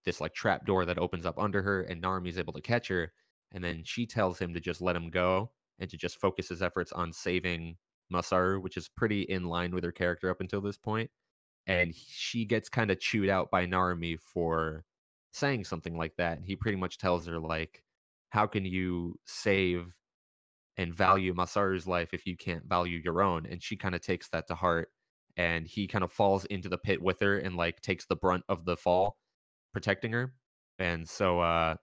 this like trap door that opens up under her, and Narumi's able to catch her, and then she tells him to just let him go and to just focus his efforts on saving Masaru, which is pretty in line with her character up until this point. And she gets kind of chewed out by Narumi for saying something like that. And he pretty much tells her like, how can you save and value Masaru's life if you can't value your own? And she kind of takes that to heart, and he kind of falls into the pit with her and like takes the brunt of the fall, protecting her. And so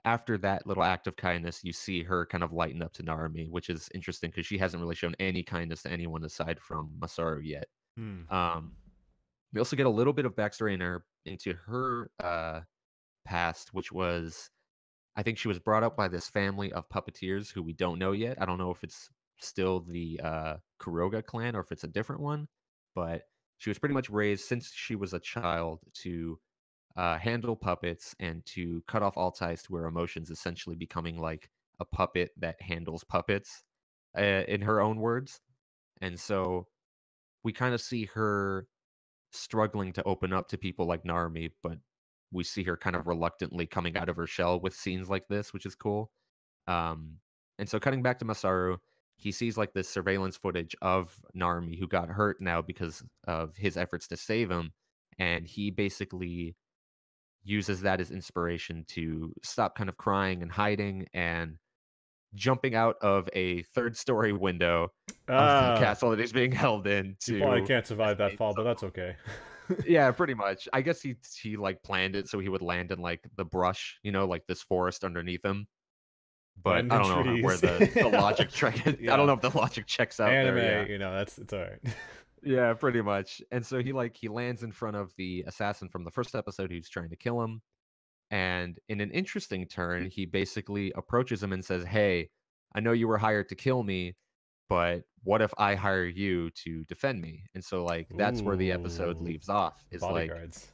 after that little act of kindness, you see her kind of lighten up to Narumi, which is interesting because she hasn't really shown any kindness to anyone aside from Masaru yet. We also get a little bit of backstory into her past, which was, I think she was brought up by this family of puppeteers who we don't know yet. I don't know if it's still the Kuroga clan or if it's a different one, but she was pretty much raised since she was a child to handle puppets and to cut off all ties to her emotions, essentially becoming like a puppet that handles puppets, in her own words. And so we kind of see her struggling to open up to people like Narumi, but we see her kind of reluctantly coming out of her shell with scenes like this, which is cool. And so cutting back to Masaru, he sees like this surveillance footage of Narumi who got hurt now because of his efforts to save him, and he basically uses that as inspiration to stop kind of crying and hiding and jumping out of a third-story window of the castle that he's being held in. You probably can't survive that fall, but that's okay. Yeah, pretty much. I guess he like planned it so he would land in like the brush, like this forest underneath him. But I don't know where the logic check. Yeah. I don't know if the logic checks out. Anime, there, yeah. It's all right. Yeah, pretty much. And so he lands in front of the assassin from the first episode who's trying to kill him. And in an interesting turn, he basically approaches him and says, "Hey, I know you were hired to kill me, but what if I hire you to defend me?" And so like that's where the episode leaves off. Is bodyguards. Like,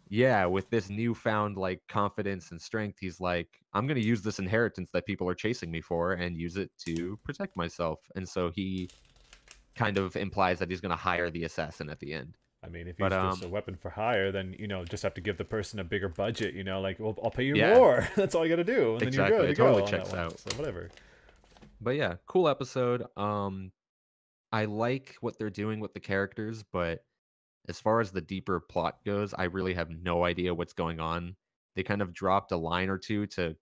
yeah, with this newfound like confidence and strength, he's like, I'm gonna use this inheritance that people are chasing me for and use it to protect myself. And so he kind of implies that he's gonna hire the assassin at the end. I mean, if he's just a weapon for hire, then just have to give the person a bigger budget. Like, well, I'll pay you more. That's all you got to do, and exactly. Then you're good. It totally checks out. So whatever. But yeah, cool episode. I like what they're doing with the characters, but as far as the deeper plot goes, I really have no idea what's going on. They kind of dropped a line or two to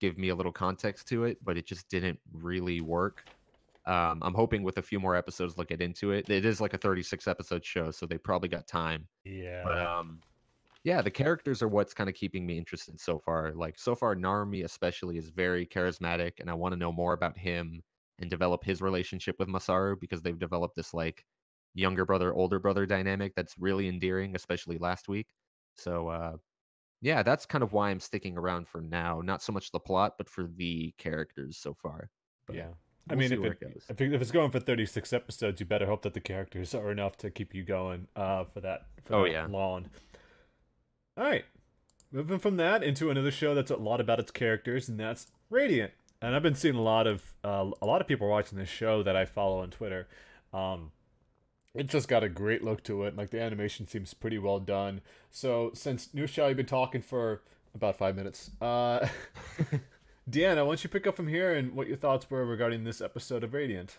give me a little context to it, but it just didn't really work. I'm hoping with a few more episodes they'll get into it. It is like a 36 episode show, so they probably got time. Yeah. But yeah, the characters are what's kind of keeping me interested so far. Like so far, Narumi especially is very charismatic, and I want to know more about him and develop his relationship with Masaru, because they've developed this like younger brother, older brother dynamic that's really endearing, especially last week. So yeah, that's kind of why I'm sticking around for now. Not so much the plot, but for the characters so far. But yeah. I mean, if it's going for 36 episodes, you better hope that the characters are enough to keep you going for that long. All right. Moving from that into another show that's a lot about its characters, and that's Radiant. And I've been seeing a lot of people watching this show that I follow on Twitter. Um, it's just got a great look to it. Like the animation seems pretty well done. So since Nusha, you've been talking for about 5 minutes. Deanna, why don't you pick up from here and what your thoughts were regarding this episode of Radiant?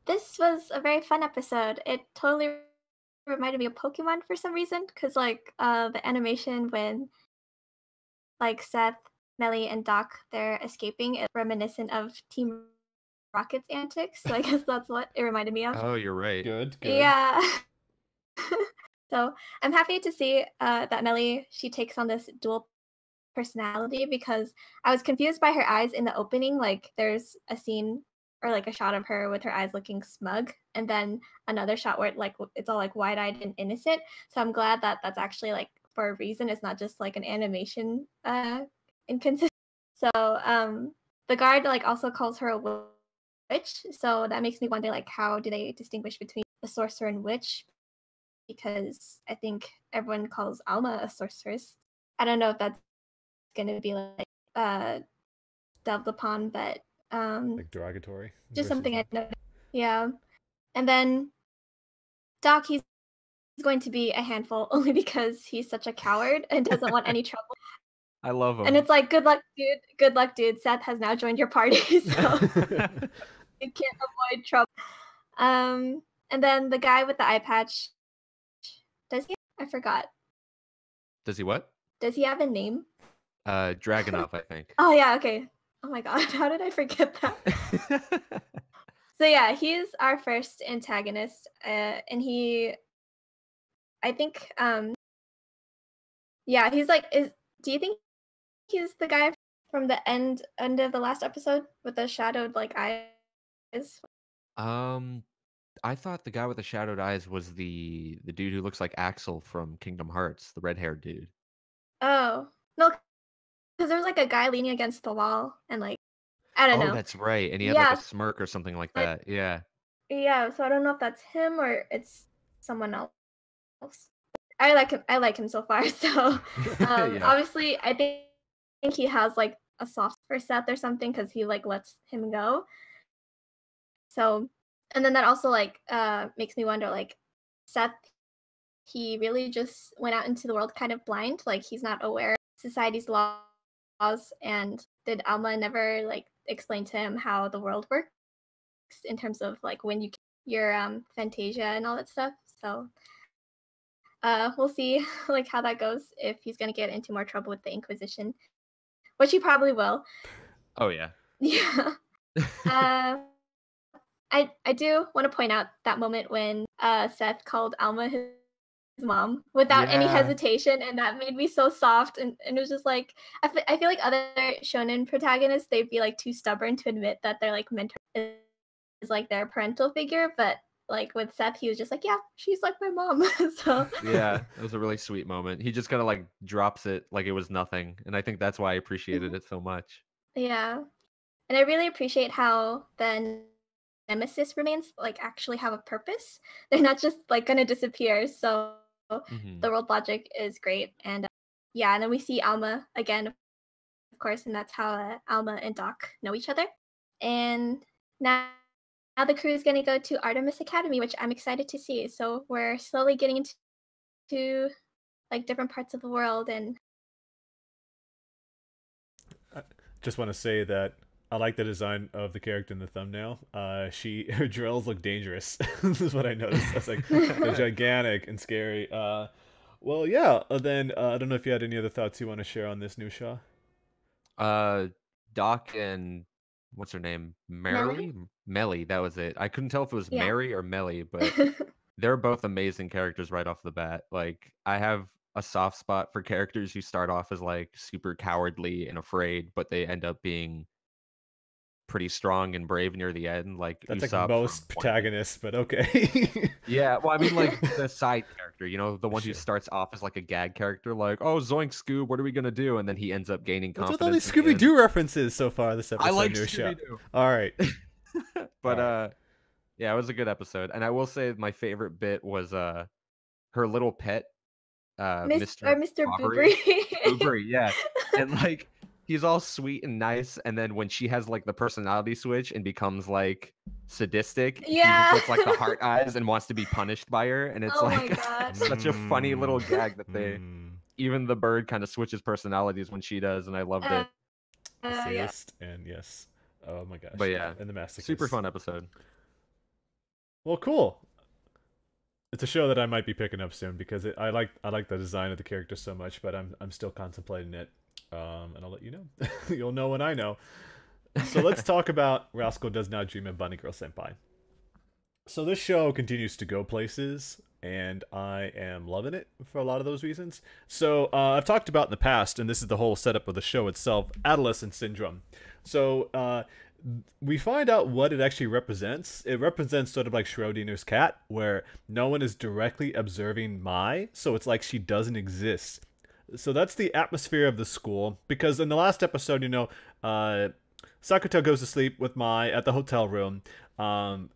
This was a very fun episode. It totally reminded me of Pokemon for some reason, because like the animation when like Seth, Melly, and Doc they're escaping is reminiscent of Team Rocket's antics. So I guess that's what it reminded me of. Oh, you're right. Good. Yeah. So I'm happy to see that Melly she takes on this dual personality, because I was confused by her eyes in the opening. Like there's a scene or like a shot of her with her eyes looking smug, and then another shot where it's all like wide-eyed and innocent. So I'm glad that that's actually like for a reason. It's not just like an animation inconsistency. So the guard like also calls her a witch. So that makes me wonder like how do they distinguish between a sorcerer and witch? Because I think everyone calls Alma a sorceress. I don't know if that's gonna be like delved upon, but Like derogatory. just versus something I that. know. Yeah. And then Doc, he's going to be a handful only because he's such a coward and doesn't want any trouble. I love him. And it's like, good luck, dude. Good luck, dude. Seth has now joined your party, so you can't avoid trouble. And then the guy with the eye patch, does he? I forgot. Does he what? Does he have a name? Dragonov, I think. Oh yeah, okay. Oh my god, how did I forget that? So yeah, he's our first antagonist, and he, I think, yeah, he's like, do you think he's the guy from the end of the last episode with the shadowed like eyes? I thought the guy with the shadowed eyes was the dude who looks like Axel from Kingdom Hearts, the red-haired dude. Oh no, because there's like a guy leaning against the wall, and like I don't Oh, know. that's right. And he had Yeah, like a smirk or something like that. Yeah. yeah. So I don't know if that's him or it's someone else. I like him. I like him so far. So Yeah. obviously, I think he has like a soft for Seth or something because he like lets him go. So, and then that also like makes me wonder like Seth, he really just went out into the world kind of blind. Like he's not aware of society's laws, and did Alma never like explain to him how the world works in terms of like when you your Fantasia and all that stuff. So we'll see like how that goes, if he's gonna get into more trouble with the Inquisition, which he probably will. Oh yeah. Yeah. I do want to point out that moment when Seth called Alma his mom without any Yeah. hesitation, and that made me so soft, and it was just like I feel like other shonen protagonists, they'd be like too stubborn to admit that their like mentor is like their parental figure, but like with Seth, he was just like, yeah, she's like my mom. So Yeah, it was a really sweet moment. He just kind of like drops it like it was nothing, and I think that's why I appreciated it so much. yeah, and I really appreciate how the nemesis remains like actually have a purpose. They're not just like gonna disappear. So Mhm. the world logic is great, and yeah, and then we see Alma again, of course, and that's how Alma and Doc know each other. And now the crew is gonna go to Artemis Academy, which I'm excited to see. So we're slowly getting into like different parts of the world, and Just want to say that I like the design of the character in the thumbnail. Her drills look dangerous. This is what I noticed. I was like, they're gigantic and scary. Well, yeah. Then I don't know if you had any other thoughts you want to share on this new show. Doc and what's her name? Melly? Melly, that was it. I couldn't tell if it was Yeah. Mary or Melly, but they're both amazing characters right off the bat. Like I have a soft spot for characters who start off as like super cowardly and afraid, but they end up being pretty strong and brave near the end. Like That's like Usopp most from One Piece. protagonists, but okay. Yeah, well, I mean, like the side character, you know, the one who starts off as like a gag character, like, "Oh, Zoink, Scoob, what are we gonna do?" And then he ends up gaining What's confidence. with all these in the Scooby end. Doo references so far this episode? I like new show. Scooby Doo. All right. But Alright. yeah, it was a good episode, and I will say my favorite bit was her little pet, Mr. Mr. Bobbery. Boobery. Boobery, yeah, and like he's all sweet and nice, and then when she has like the personality switch and becomes like sadistic, Yeah. he gets like the heart eyes and wants to be punished by her, and it's Oh my like God. such a funny little gag that they Mm. even the bird kind of switches personalities when she does, and I loved it. The Yeah. sadist and yes. Oh my gosh. But yeah, and the masochist. super fun episode. Well, cool. It's a show that I might be picking up soon because I like the design of the character so much, but I'm still contemplating it. And I'll let you know. You'll know when I know. So let's talk about Rascal Does Not Dream of Bunny Girl Senpai. So this show continues to go places, and I am loving it for a lot of those reasons. So I've talked about in the past, and this is the whole setup of the show itself, adolescent syndrome. So we find out what it actually represents. It represents sort of like Schrodinger's cat, where no one is directly observing Mai, so it's like she doesn't exist. So that's the atmosphere of the school, because in the last episode, Sakuta goes to sleep with Mai at the hotel room, and,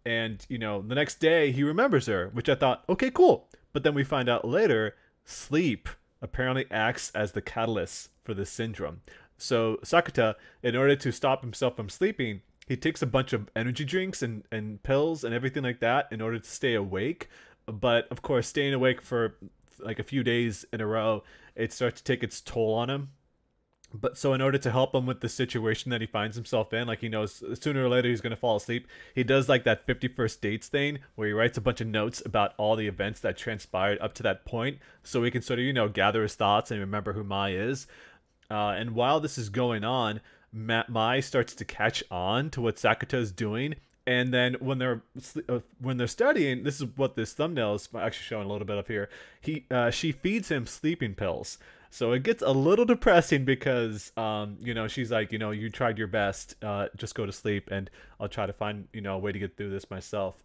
the next day he remembers her, which I thought, okay, cool. But then we find out later, sleep apparently acts as the catalyst for this syndrome. So Sakuta, in order to stop himself from sleeping, he takes a bunch of energy drinks and pills and everything like that in order to stay awake. But, of course, staying awake for like a few days in a row, it starts to take its toll on him. But so in order to help him with the situation that he finds himself in, like he knows sooner or later he's going to fall asleep, he does like that 51st dates thing where he writes a bunch of notes about all the events that transpired up to that point so he can sort of, gather his thoughts and remember who Mai is. And while this is going on, Mai starts to catch on to what Sakuta is doing. And then when they're studying, this is what this thumbnail is actually showing a little bit up here. She feeds him sleeping pills. So it gets a little depressing because, she's like, you tried your best, just go to sleep and I'll try to find, a way to get through this myself.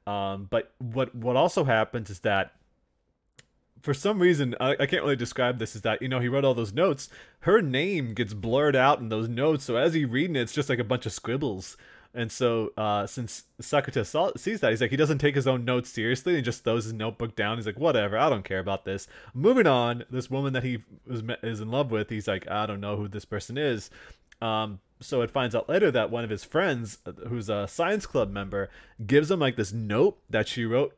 But what also happens is that for some reason, I can't really describe this, is that, he wrote all those notes. Her name gets blurred out in those notes. So as he's reading it, it's just like a bunch of scribbles. And so since Sakuta sees that, he's like, he doesn't take his own notes seriously and just throws his notebook down. He's like, whatever, I don't care about this. Moving on, this woman that he is in love with, he's like, I don't know who this person is. So it finds out later that one of his friends, who's a science club member, gives him like this note that she wrote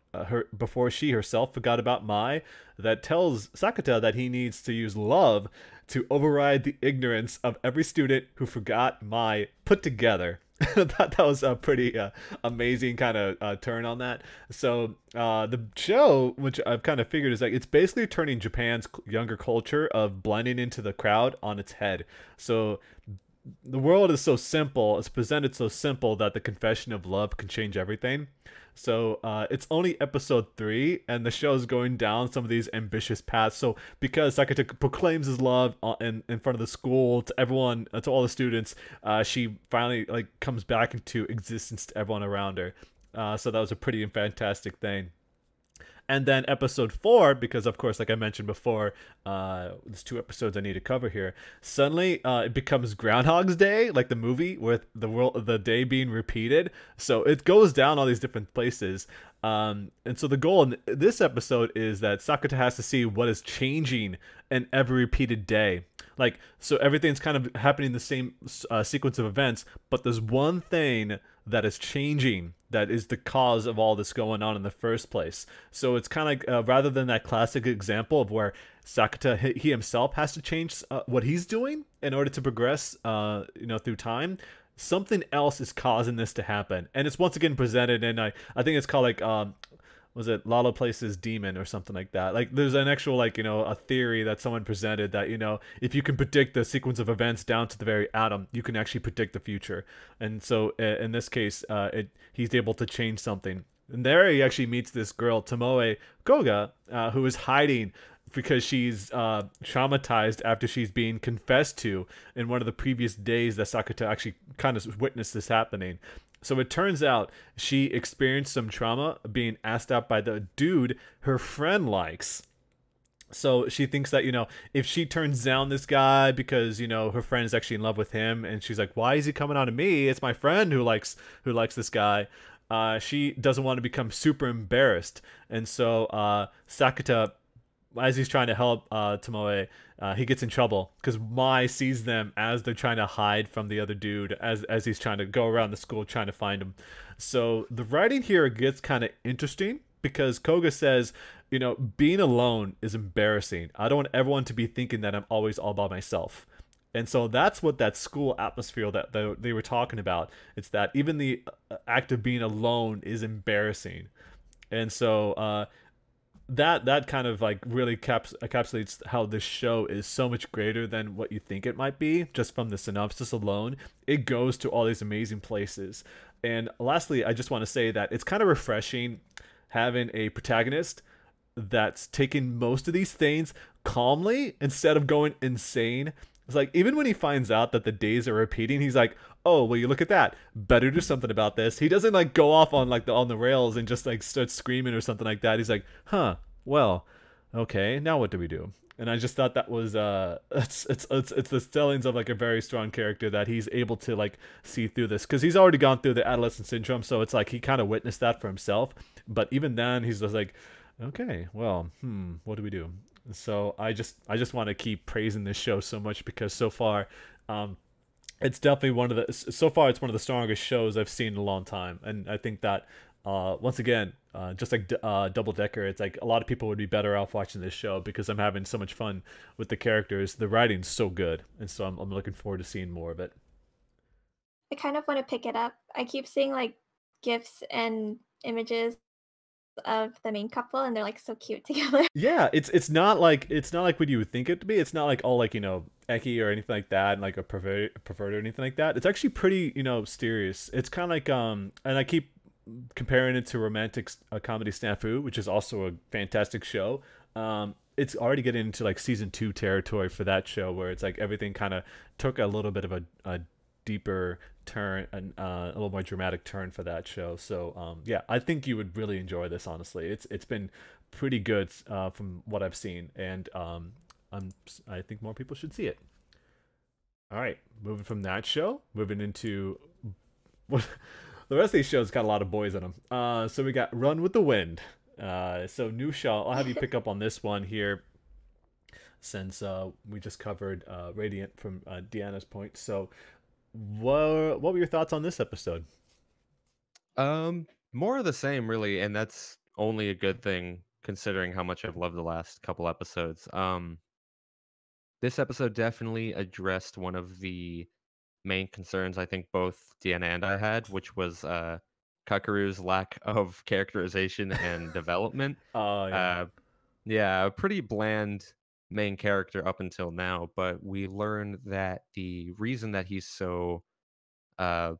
before she herself forgot about Mai, that tells Sakuta that he needs to use love to override the ignorance of every student who forgot Mai put together. That was a pretty amazing kind of turn on that. So the show, which I've kind of figured, is like it's basically turning Japan's younger culture of blending into the crowd on its head. So the world is so simple, it's presented so simple that the confession of love can change everything. So it's only episode 3, and the show's going down some of these ambitious paths. So because Sakuta proclaims his love in front of the school to everyone, to all the students, she finally comes back into existence to everyone around her. So that was a pretty fantastic thing. And then episode 4, because of course, like I mentioned before, there's 2 episodes I need to cover here. Suddenly, it becomes Groundhog's Day, like the movie, with the day being repeated. So it goes down all these different places. And so the goal in this episode is that Sakuta has to see what is changing in every repeated day. So everything's kind of happening in the same sequence of events, but there's one thing that is changing that is the cause of all this going on in the first place. So it's kind of like, rather than that classic example of where Sakuta, he himself has to change what he's doing in order to progress, through time, something else is causing this to happen. And it's once again presented in, I think it's called was it Lalo Place's Demon or something like that? There's an actual a theory that someone presented that if you can predict the sequence of events down to the very atom, you can actually predict the future. And so in this case, he's able to change something. And there he actually meets this girl, Tomoe Koga, who is hiding because she's traumatized after she's being confessed to in one of the previous days that Sakuta actually kind of witnessed this happening. So it turns out she experienced some trauma being asked out by the dude her friend likes. So she thinks that, if she turns down this guy because, her friend is actually in love with him, and she's like, why is he coming on to me? It's my friend who likes this guy. She doesn't want to become super embarrassed. And so Sakuta as he's trying to help Tomoe, he gets in trouble because Mai sees them as they're trying to hide from the other dude as he's trying to go around the school trying to find him. So the writing here gets kind of interesting because Koga says, being alone is embarrassing. I don't want everyone to be thinking that I'm always all by myself. And so that's what that school atmosphere that they were talking about. It's that even the act of being alone is embarrassing. And so that kind of like really encapsulates how this show is so much greater than what you think it might be just from the synopsis alone. It goes to all these amazing places. And lastly, I just want to say that it's kind of refreshing having a protagonist that's taking most of these things calmly instead of going insane. It's like, even when he finds out that the days are repeating, he's like, oh, well, you look at that. Better do something about this. He doesn't like go off on like on the rails and just like start screaming or something like that. He's like, huh, well, okay, now what do we do? And I just thought that was it's the stellings of like a very strong character that he's able to like see through this because he's already gone through the adolescent syndrome, so it's like he kind of witnessed that for himself. But even then, he's just like, okay, well, what do we do? So I just want to keep praising this show so much because so far, it's definitely one of the strongest shows I've seen in a long time, and I think that once again, just like Double Decker, it's like a lot of people would be better off watching this show because I'm having so much fun with the characters. The writing's so good, and so I'm looking forward to seeing more of it. I kind of want to pick it up. I keep seeing like gifs and images of the main couple, and they're like so cute together. Yeah, it's not like what you would think it to be. It's not like all like Eki or anything like that, and like a pervert or anything like that. It's actually pretty serious. It's kind of like and I keep comparing it to romantic comedy Snafu, which is also a fantastic show. It's already getting into like season 2 territory for that show, where it's like everything kind of took a little bit of a deeper turn and a little more dramatic turn for that show. So yeah, I think you would really enjoy this. Honestly, it's been pretty good from what I've seen, and I think more people should see it. All right, moving from that show, moving into what the rest of these shows got a lot of boys in them. So we got Run with the Wind. So Nusha, I'll have you pick up on this one here, since we just covered Radiant from Deanna's point. So what were your thoughts on this episode? More of the same, really, and that's only a good thing considering how much I've loved the last couple episodes. This episode definitely addressed one of the main concerns I think both Deanna and I had, which was Kakaru's lack of characterization and development. Oh yeah. Yeah, a pretty bland main character up until now, but we learned that the reason that he's so uh,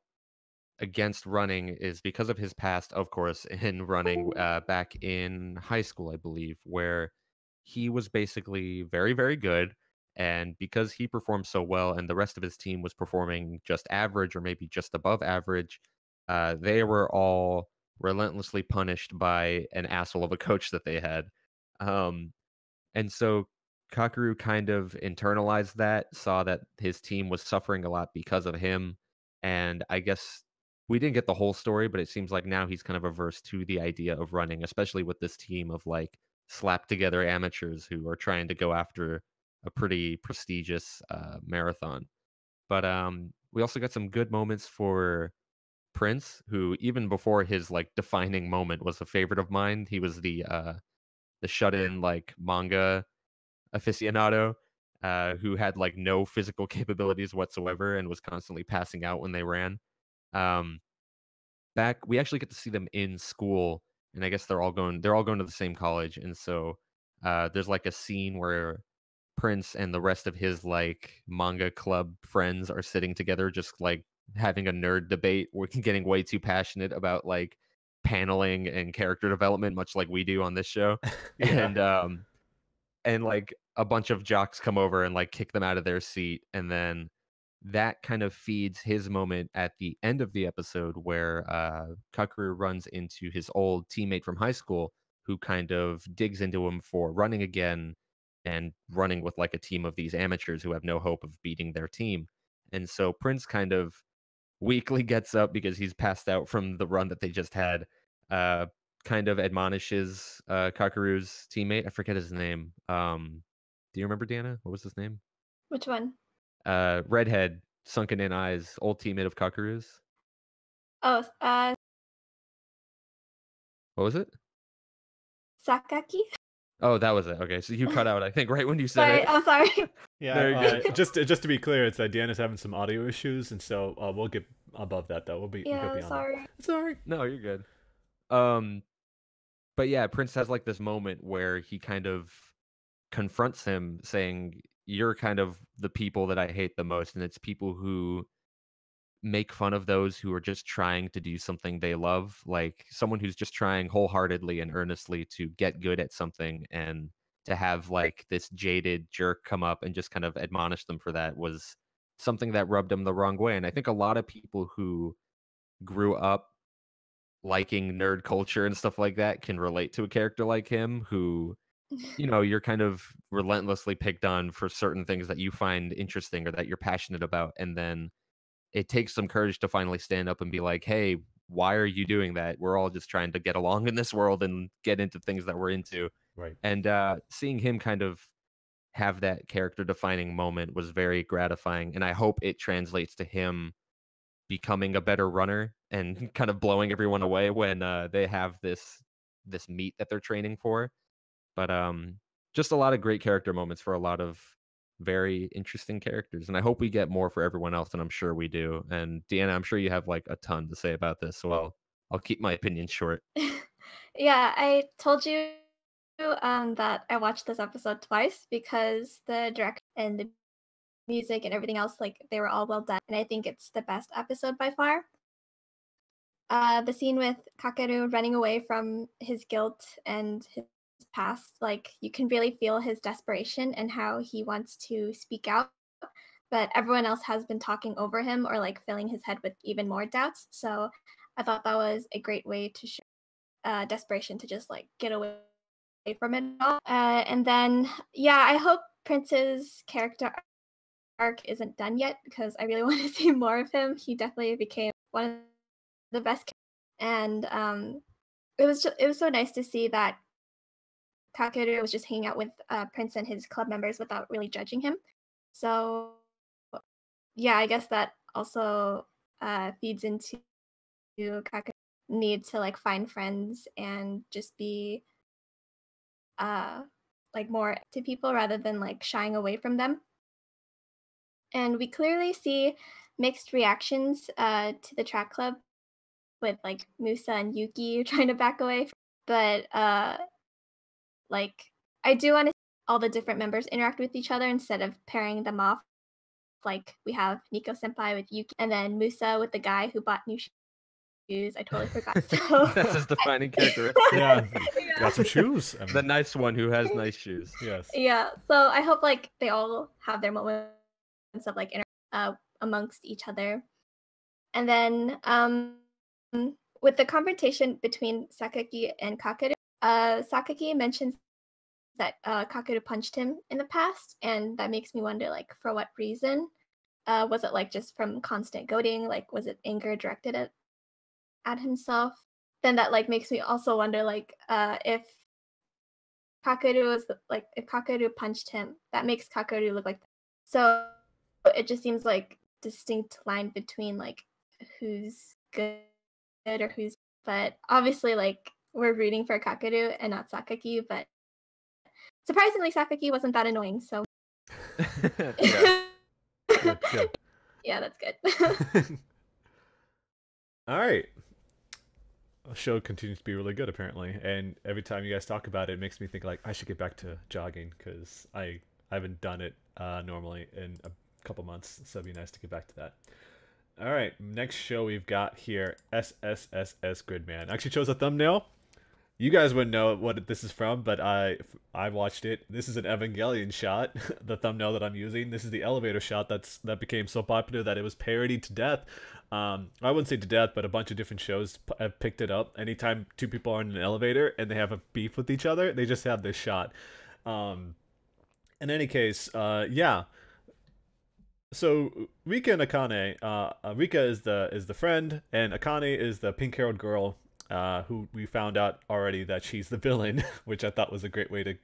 against running is because of his past, of course, in running back in high school, I believe, where he was basically very, very good. And because he performed so well and the rest of his team was performing just average or maybe just above average, they were all relentlessly punished by an asshole of a coach that they had. Um, and so Kakaru kind of internalized that, saw that his team was suffering a lot because of him. And I guess we didn't get the whole story, but it seems like now he's kind of averse to the idea of running, especially with this team of like slapped together amateurs who are trying to go after a pretty prestigious marathon. But we also got some good moments for Prince, who even before his like defining moment was a favorite of mine. He was the shut-in like manga aficionado who had like no physical capabilities whatsoever and was constantly passing out when they ran. Um, Back we actually get to see them in school, and I guess they're all going to the same college, and so there's like a scene where Prince and the rest of his like manga club friends are sitting together, just like having a nerd debate. We're getting way too passionate about like paneling and character development, much like we do on this show, Yeah. and like a bunch of jocks come over and like kick them out of their seat, and then that kind of feeds his moment at the end of the episode where Kakaru runs into his old teammate from high school who kind of digs into him for running again and running with like a team of these amateurs who have no hope of beating their team. And so Prince kind of weakly gets up because he's passed out from the run that they just had, uh, kind of admonishes Kakeru's teammate. I forget his name. Do you remember, Deanna? What was his name? Which one? Redhead, sunken in eyes, old teammate of Kakeru's. Oh, What was it? Sakaki. Oh, that was it. Okay, so you cut out, I think, right when you said Sorry, it. I'm sorry. Yeah, There you go. just to be clear, it's that Deanna's having some audio issues, and so we'll get above that though. We'll go Yeah, beyond that. sorry. It's alright. No, you're good. But yeah, Prince has like this moment where he kind of confronts him, saying, "You're kind of the people that I hate the most, and it's people who make fun of those who are just trying to do something they love, like someone who's just trying wholeheartedly and earnestly to get good at something, and to have like this jaded jerk come up and just kind of admonish them for that was something that rubbed him the wrong way." And I think a lot of people who grew up liking nerd culture and stuff like that can relate to a character like him who, you're kind of relentlessly picked on for certain things that you find interesting or that you're passionate about, and then it takes some courage to finally stand up and be like, "Hey, why are you doing that? We're all just trying to get along in this world and get into things that we're into." Right. And seeing him kind of have that character defining moment was very gratifying, and I hope it translates to him becoming a better runner and kind of blowing everyone away when they have this meet that they're training for. But just a lot of great character moments for a lot of very interesting characters, and I hope we get more for everyone else, and I'm sure we do. And Deanna, I'm sure you have like a ton to say about this, so I'll keep my opinion short. Yeah, I told you that I watched this episode twice because the direction and the music and everything else, like they were all well done, and I think it's the best episode by far. The scene with Kakeru running away from his guilt and his past, like you can really feel his desperation and how he wants to speak out, but everyone else has been talking over him or like filling his head with even more doubts. So I thought that was a great way to show desperation to just like get away from it all. And then, yeah, I hope Prince's character arc isn't done yet because I really want to see more of him. He definitely became one of the best, and it was so nice to see that Kakeru was just hanging out with Prince and his club members without really judging him. So yeah, I guess that also feeds into Kakeru's need to like find friends and just be like more to people rather than like shying away from them. And we clearly see mixed reactions to the track club with like Musa and Yuki trying to back away. But like I do want to see all the different members interact with each other instead of pairing them off. Like we have Nico Senpai with Yuki and then Musa with the guy who bought new shoes. I totally forgot. So That's his defining characteristic. Yeah, Yeah. got some shoes. The nice one who has nice shoes. Yes. Yeah, so I hope like they all have their moments of like amongst each other. And then with the confrontation between Sakaki and Kakeru, Sakaki mentions that Kakeru punched him in the past, and that makes me wonder like for what reason. Was it like just from constant goading? Like was it anger directed at himself? Then that like makes me also wonder like if Kakeru was like if Kakeru punched him, that makes Kakeru look like that. So it just seems like distinct line between like who's good or who's, but obviously like we're rooting for Kakeru and not Sakaki, but surprisingly Sakaki wasn't that annoying, so Yeah. Good, good. yeah, that's good. All right. The show continues to be really good, apparently, and every time you guys talk about it, it makes me think like I should get back to jogging because I haven't done it normally in a couple months, so it'd be nice to get back to that. All right, next show we've got here, SSSS.Gridman. I actually chose a thumbnail. You guys wouldn't know what this is from, but I watched it. This is an Evangelion shot, the thumbnail that I'm using. This is the elevator shot that became so popular that it was parodied to death. I wouldn't say to death, but a bunch of different shows have picked it up. Anytime two people are in an elevator and they have a beef with each other, they just have this shot. In any case, yeah. So Rika and Akane, Rika is the friend, and Akane is the pink-haired girl. who we found out already that she's the villain, which I thought was a great way to,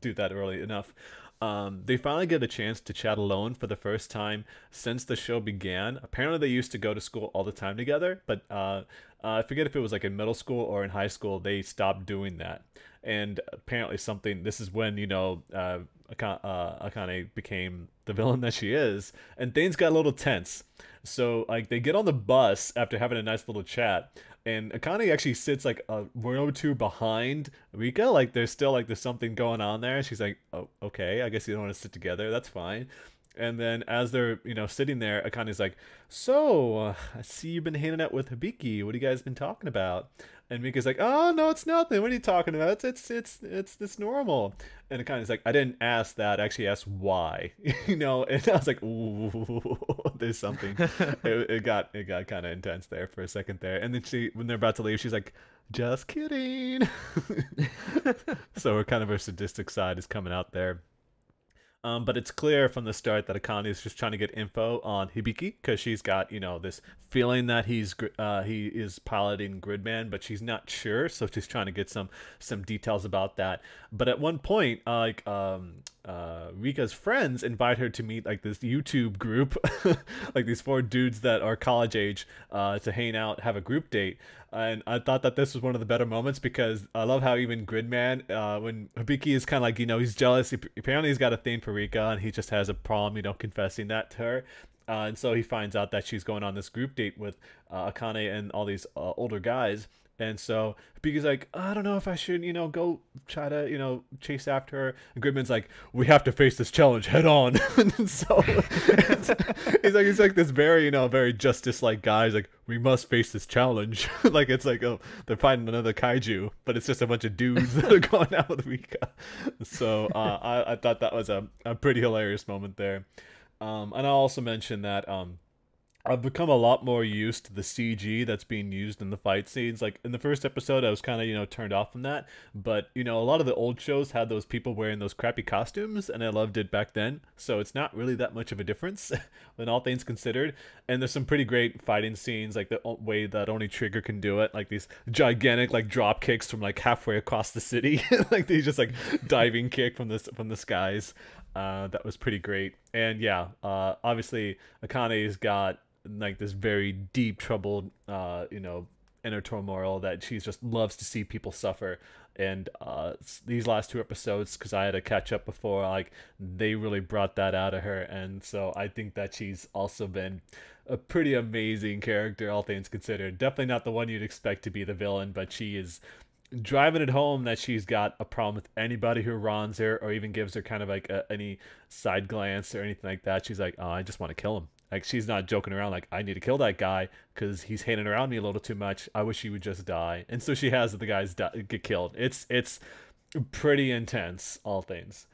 do that early enough. They finally get a chance to chat alone for the first time since the show began. Apparently, they used to go to school all the time together, but I forget if it was like in middle school or in high school, they stopped doing that. And apparently, this is when, Akane became the villain that she is, and things got a little tense. So, like, they get on the bus after having a nice little chat, and Akane actually sits like a row or two behind Rika. Like there's something going on there. She's like, oh, okay, I guess you don't want to sit together. That's fine. And then as they're sitting there, Akane's like, so I see you've been hanging out with Hibiki. What have you guys been talking about? And Mika's like, oh no, it's nothing. What are you talking about? It's normal. And Akane's like, I didn't ask that. I actually asked why. And I was like, ooh, there's something. it got kind of intense there for a second there. And then when they're about to leave, she's like, just kidding. So her sadistic side is coming out there. But it's clear from the start that Akane is just trying to get info on Hibiki because she's got this feeling that he is piloting Gridman, but she's not sure, so she's trying to get some details about that. But at one point, Rika's friends invite her to meet like this YouTube group, like these 4 dudes that are college age, to hang out, have a group date. And I thought that this was one of the better moments because I love how even Gridman, when Hibiki is kind of like, he's jealous. Apparently he's got a thing for Rika and he just has a problem, confessing that to her. And so he finds out that she's going on this group date with Akane and all these older guys. And so Hibiki's like, I don't know if I should, go try to, chase after her. And Gridman's like, we have to face this challenge head on. And so he's like this very, very justice-like guy. He's like, we must face this challenge. Like it's like, oh, they're fighting another kaiju, but it's just a bunch of dudes that are going out with Rika. So I thought that was a pretty hilarious moment there. And I'll also mention that I've become a lot more used to the CG that's being used in the fight scenes. Like in the first episode, I was kind of, turned off from that. But, a lot of the old shows had those people wearing those crappy costumes, and I loved it back then. So it's not really that much of a difference when all things considered. And there's some pretty great fighting scenes, like the way that only Trigger can do it. Like these gigantic, like, drop kicks from, like, halfway across the city. Like these just, like, diving kick from the skies. That was pretty great. And yeah, obviously, Akane's got like this very deep troubled inner turmoil that she just loves to see people suffer. And these last 2 episodes, because I had to catch up before, like they really brought that out of her. And so I think that she's also been a pretty amazing character, all things considered. Definitely not the one you'd expect to be the villain, but she is driving it home that she's got a problem with anybody who wrongs her or even gives her kind of like any side glance or anything like that. She's like, oh, I just want to kill him. Like, she's not joking around like, I need to kill that guy because he's hanging around me a little too much. I wish he would just die. And so she has the guys get killed. It's pretty intense, all things.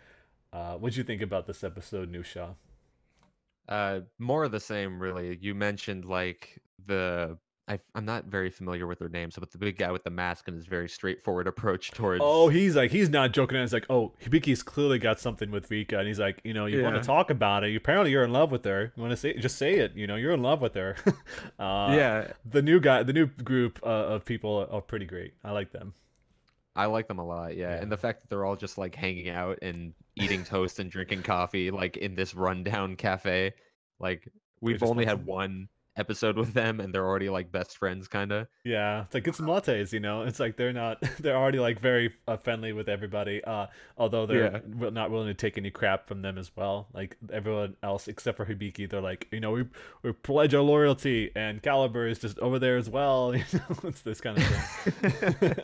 What'd you think about this episode, Nusha? More of the same, really. You mentioned like I'm not very familiar with their names, but the big guy with the mask and his very straightforward approach towards. Oh, he's not joking. He's like, oh, Hibiki's clearly got something with Rika, and he's like, you want to talk about it. Apparently, you're in love with her. You want to say, just say it. You're in love with her. Yeah. The new group of people are pretty great. I like them. I like them a lot, yeah. And the fact that they're all just like hanging out and eating toast and drinking coffee, like in this rundown cafe. Like we've only had 1 episode with them and they're already like best friends kind of. Yeah, it's like get some lattes, it's like they're already like very friendly with everybody, although they're not willing to take any crap from them as well. Like everyone else except for Hibiki, they're like, we pledge our loyalty, and Caliber is just over there as well. It's this kind of thing.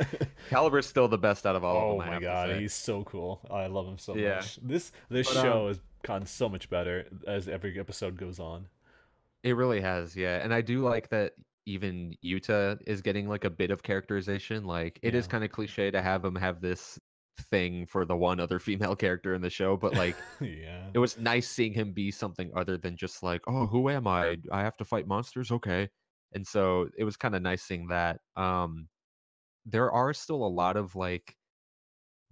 Caliber's still the best out of all of them. Oh my god, he's so cool. I love him so much. This But, show has gotten so much better as every episode goes on. It really has, yeah. And I do like that even Yuta is getting like a bit of characterization. Like it is kind of cliche to have him have this thing for the one other female character in the show, but like it was nice seeing him be something other than just like, oh, who am I? I have to fight monsters, okay. And so it was kind of nice seeing that. There are still a lot of like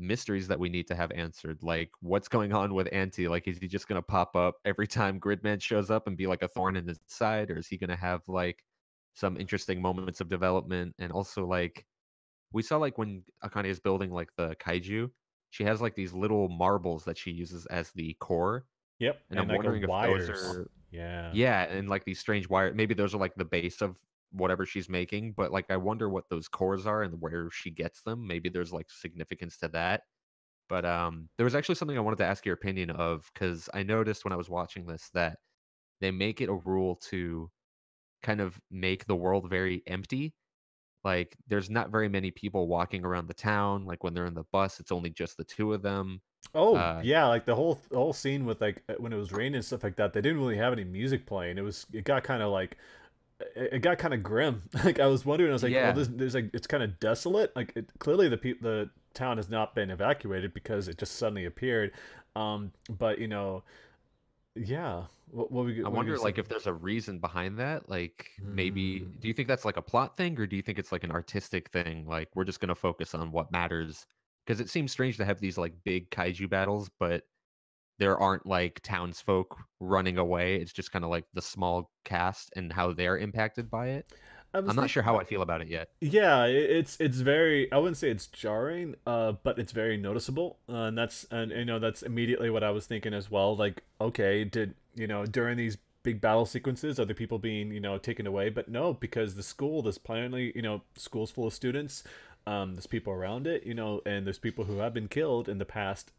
mysteries that we need to have answered, like what's going on with Auntie. Like, is he just gonna pop up every time Gridman shows up and be like a thorn in his side, or is he gonna have like some interesting moments of development? And also, like, we saw like when Akane is building like the kaiju, she has like these little marbles that she uses as the core, Yep, and and I'm like a wondering if those wires. are Yeah. yeah, and like these strange wire maybe those are like the base of whatever she's making, but like I wonder what those cores are and where she gets them. Maybe there's like significance to that. But there was actually something I wanted to ask your opinion of because I noticed when I was watching this that they make it a rule to kind of make the world very empty. Like there's not very many people walking around the town. Like when they're in the bus, it's only just the two of them. Oh Uh, yeah, like the whole scene with like when it was raining and stuff like that. They didn't really have any music playing. It got kind of like it got kind of grim. Like I was wondering, I was like, oh, yeah, there's like it's kind of desolate. Like clearly the town has not been evacuated because it just suddenly appeared. But yeah. I What were you wonder saying? like if there's a reason behind that. Like maybe Hmm. do you think that's like a plot thing or do you think it's like an artistic thing? Like we're just gonna focus on what matters. Because it seems strange to have these like big kaiju battles, but there aren't like townsfolk running away. It's just kind of like the small cast and how they're impacted by it. I was I'm not thinking. sure how I feel about it yet. Yeah, it's very. I wouldn't say it's jarring, but it's very noticeable, and that's immediately what I was thinking as well. Like, okay, did during these big battle sequences, are the people being taken away? But no, because the school, there's plainly school's full of students. There's people around it, and there's people who have been killed in the past.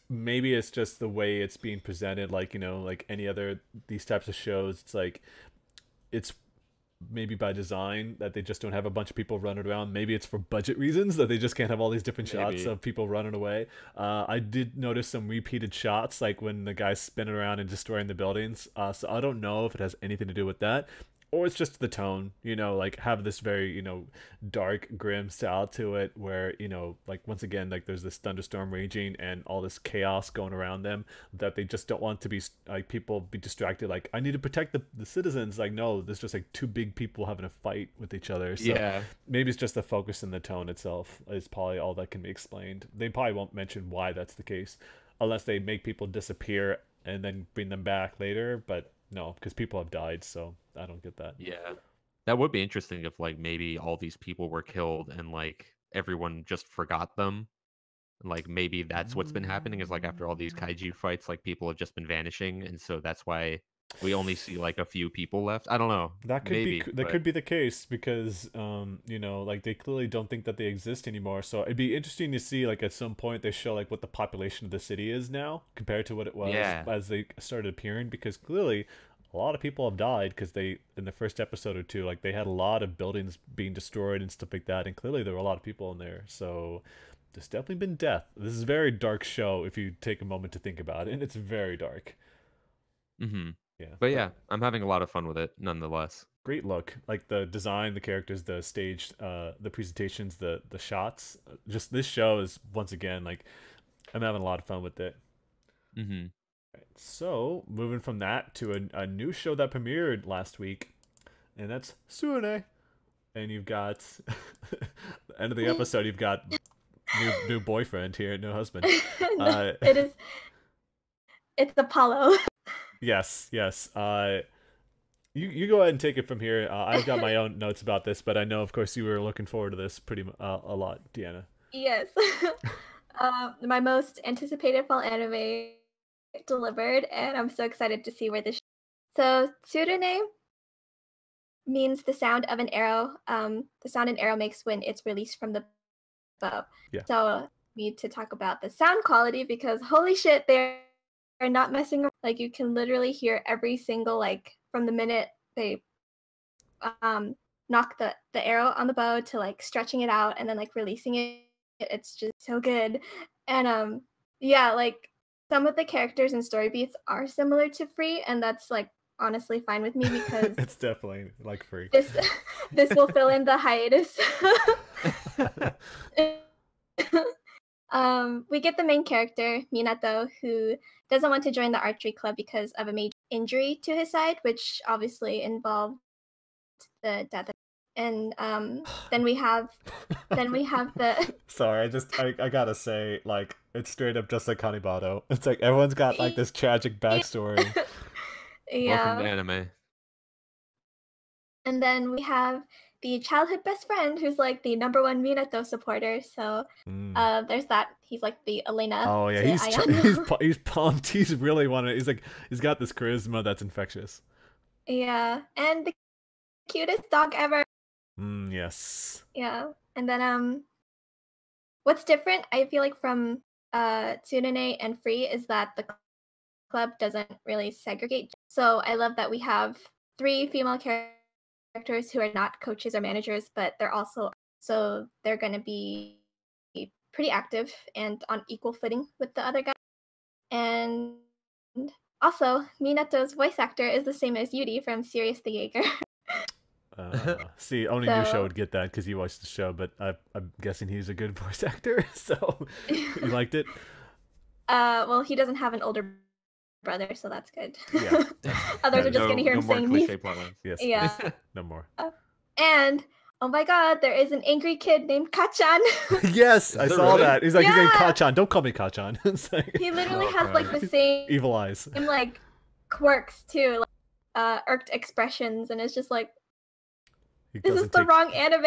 Maybe it's just the way it's being presented, like like any other these types of shows. It's like it's maybe by design that they just don't have a bunch of people running around. Maybe it's for budget reasons that they just can't have all these different shots Maybe. of people running away. I did notice some repeated shots, like when the guy's spinning around and destroying the buildings. So I don't know if it has anything to do with that. Or it's just the tone, like have this very, dark, grim style to it where, like once again, like there's this thunderstorm raging and all this chaos going around them that they just don't want to be like people be distracted like I need to protect the citizens, like no, there's just like two big people having a fight with each other. So Yeah. maybe it's just the focus and the tone itself is probably all that can be explained. They probably won't mention why that's the case unless they make people disappear and then bring them back later, but no, because people have died, so I don't get that. Yeah. That would be interesting if like maybe all these people were killed and like everyone just forgot them. Like maybe that's what's been happening is like after all these kaiju fights, like people have just been vanishing, and so that's why we only see like a few people left. I don't know, maybe, That but could be the case because like they clearly don't think that they exist anymore. So it'd be interesting to see like at some point they show like what the population of the city is now compared to what it was yeah, as they started appearing, because clearly a lot of people have died because they in the first episode or two, like they had a lot of buildings being destroyed and stuff like that, and clearly there were a lot of people in there. So there's definitely been death. This is a very dark show if you take a moment to think about it, and it's very dark. hmm Yeah, but but yeah, I'm having a lot of fun with it nonetheless. great look, like the design, the characters, the stage, the presentations, the shots. Just this show is once again like I'm having a lot of fun with it. hmm So moving from that to a new show that premiered last week, and that's Suene. And you've got the end of the episode. You've got new boyfriend here, new husband. No, Uh, it's Apollo. yes, yes. You go ahead and take it from here. I've got my own notes about this, but I know, of course, you were looking forward to this a lot, Deanna. Yes. My most anticipated fall anime delivered, and I'm so excited to see where this. So Tsurune means the sound of an arrow. The sound an arrow makes when it's released from the bow. Yeah. So need to talk about the sound quality because holy shit, they're not messing around. Like you can literally hear every single like from the minute they knock the arrow on the bow to like stretching it out and then like releasing it. It's just so good. And yeah, like some of the characters and story beats are similar to Free, and that's like honestly fine with me because It's definitely like free. this will fill in the hiatus. We get the main character, Minato, who doesn't want to join the archery club because of a major injury to his side, which obviously involved the death of. And then we have the Sorry, I gotta say, like, it's straight up just like Kanibado. It's like everyone's got like this tragic backstory. Welcome to yeah. anime. And then we have the childhood best friend who's like the #1 Minato supporter. So there's that. He's like the Elena. Oh yeah, to Ayano. he's pumped. He's really wanted. He's got this charisma that's infectious. Yeah, and the cutest dog ever. Yes. Yeah, and then what's different? I feel like from Tsunade and Free is that the club doesn't really segregate. So I love that we have 3 female characters who are not coaches or managers, but they're also they're going to be pretty active and on equal footing with the other guys. And also, Minato's voice actor is the same as Yuri from Sirius the Jaeger. See, only Nusha would get that because he watched the show, but I'm guessing he's a good voice actor, so you liked it? Well, he doesn't have an older brother, so that's good. Yeah. Others are just going to hear him saying these. Yes. Yeah. No more. And oh my god, there is an angry kid named Kachan. Yes, I saw really? that. He's like, his name Kachan. Don't call me Kachan. It's like, He literally has like the same evil eyes. like quirks too, like irked expressions, and it's just like, this is the wrong anime.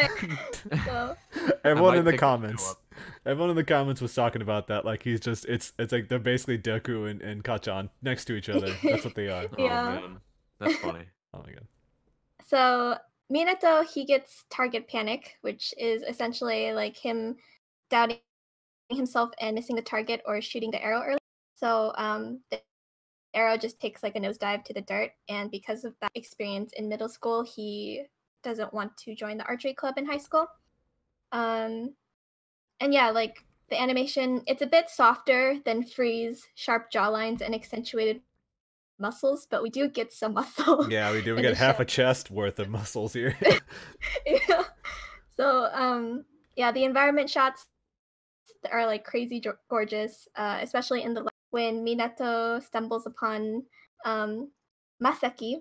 So. Everyone in the comments was talking about that. Like he's just it's like they're basically Deku and Kachan next to each other. That's what they are. Yeah. Oh man, that's funny. Oh my god. So Minato, he gets target panic, which is essentially like him doubting himself and missing the target or shooting the arrow early. So the arrow just takes like a nosedive to the dirt, and because of that experience in middle school, he doesn't want to join the archery club in high school. And yeah, like the animation, it's a bit softer than Free's sharp jawlines and accentuated muscles, but we do get some muscle. Yeah, we do. We get half a chest worth of muscles here. Yeah. So yeah, the environment shots are like crazy gorgeous, especially in the when Minato stumbles upon Masaki,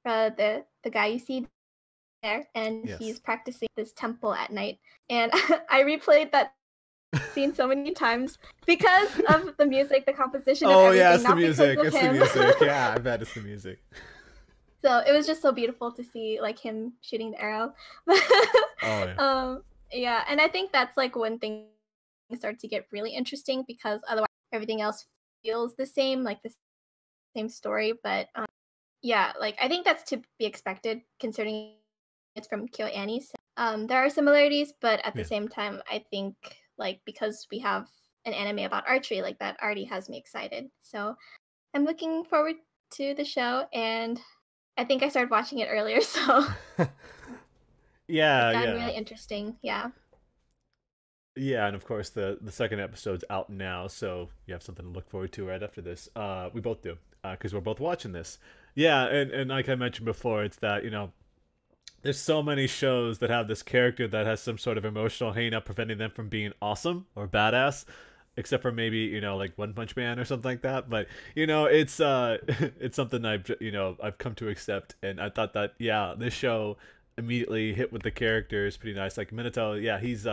the guy you see there, and Yes. he's practicing this temple at night. And I replayed that scene so many times because of the music, the composition. Oh of everything, yeah, it's the not music. because of It's the him. music. Yeah, I bet it's the music. So it was just so beautiful to see like him shooting the arrow. Oh yeah. Yeah, and I think that's like when things start to get really interesting, because otherwise everything else feels the same, like the same story. But yeah, like I think that's to be expected considering it's from KyoAni. So, there are similarities, but at the same time, I think like because we have an anime about archery, like that already has me excited. So I'm looking forward to the show, and I think I started watching it earlier, so Yeah, it's yeah. really interesting. Yeah. Yeah, and of course the second episode's out now, so you have something to look forward to right after this. We both do, because we're both watching this. Yeah, and like I mentioned before, it's that, you know, there's so many shows that have this character that has some sort of emotional hang-up preventing them from being awesome or badass, except for maybe, you know, like One Punch Man or something like that. But, you know, it's it's something I've come to accept, and I thought that, yeah, this show immediately hit with the characters pretty nice. Like Minato, yeah, he's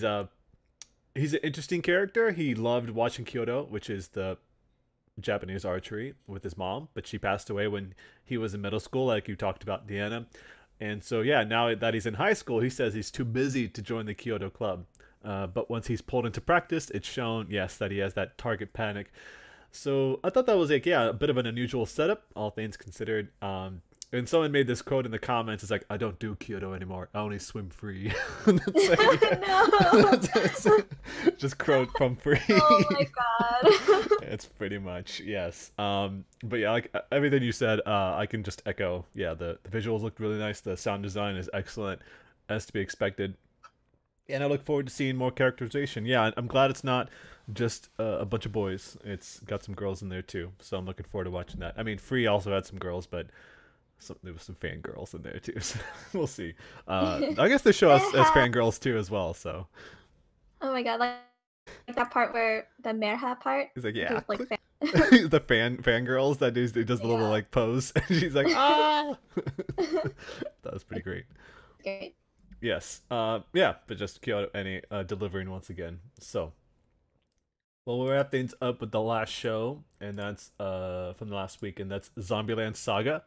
an interesting character. He loved watching Kyudo, which is the Japanese archery, with his mom, but she passed away when he was in middle school, like you talked about, Deanna. And so, yeah, now that he's in high school, he says he's too busy to join the Kyoto club. But once he's pulled into practice, it's shown, yes, that he has that target panic. So I thought that was like, yeah, a bit of an unusual setup, all things considered. And someone made this quote in the comments. It's like, I don't do Kyoto anymore. I only swim free. Just quote from Free. Oh my god. It's pretty much, yes. But yeah, like everything you said, I can just echo. Yeah, the visuals looked really nice. The sound design is excellent, as to be expected. And I look forward to seeing more characterization. Yeah, I'm glad it's not just a bunch of boys. It's got some girls in there too. So I'm looking forward to watching that. I mean, Free also had some girls, but there was some fangirls in there too, so we'll see. I guess the show has fangirls too as well, so. Oh my god, like that part where the Merha part. He's like, yeah. Like the fangirls that does the little like pose, and she's like, ah. That was pretty great. Great. Yes. Yeah, but just KyoAni delivering once again. So. Well, we'll wrap things up with the last show, and that's from the last week, and that's Zombieland Saga.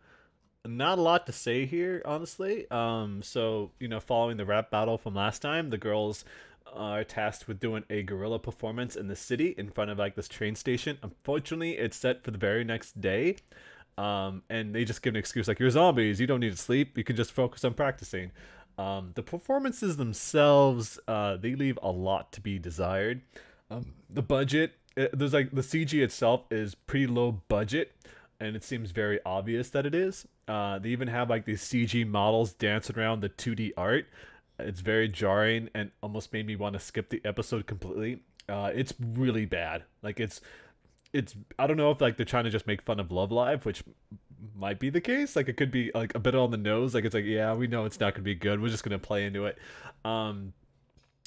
not a lot to say here, honestly. So following the rap battle from last time, the girls are tasked with doing a guerrilla performance in the city in front of like this train station. Unfortunately, it's set for the very next day. And they just give an excuse like, you're zombies, you don't need to sleep, you can just focus on practicing. The performances themselves, they leave a lot to be desired. The budget, there's like the CG itself is pretty low budget, and it seems very obvious that it is. They even have like these CG models dancing around the 2D art. It's very jarring and almost made me want to skip the episode completely. It's really bad. Like it's I don't know if like they're trying to just make fun of Love Live, which might be the case. Like it could be like a bit on the nose. Like it's like, yeah, we know it's not gonna be good. We're just gonna play into it.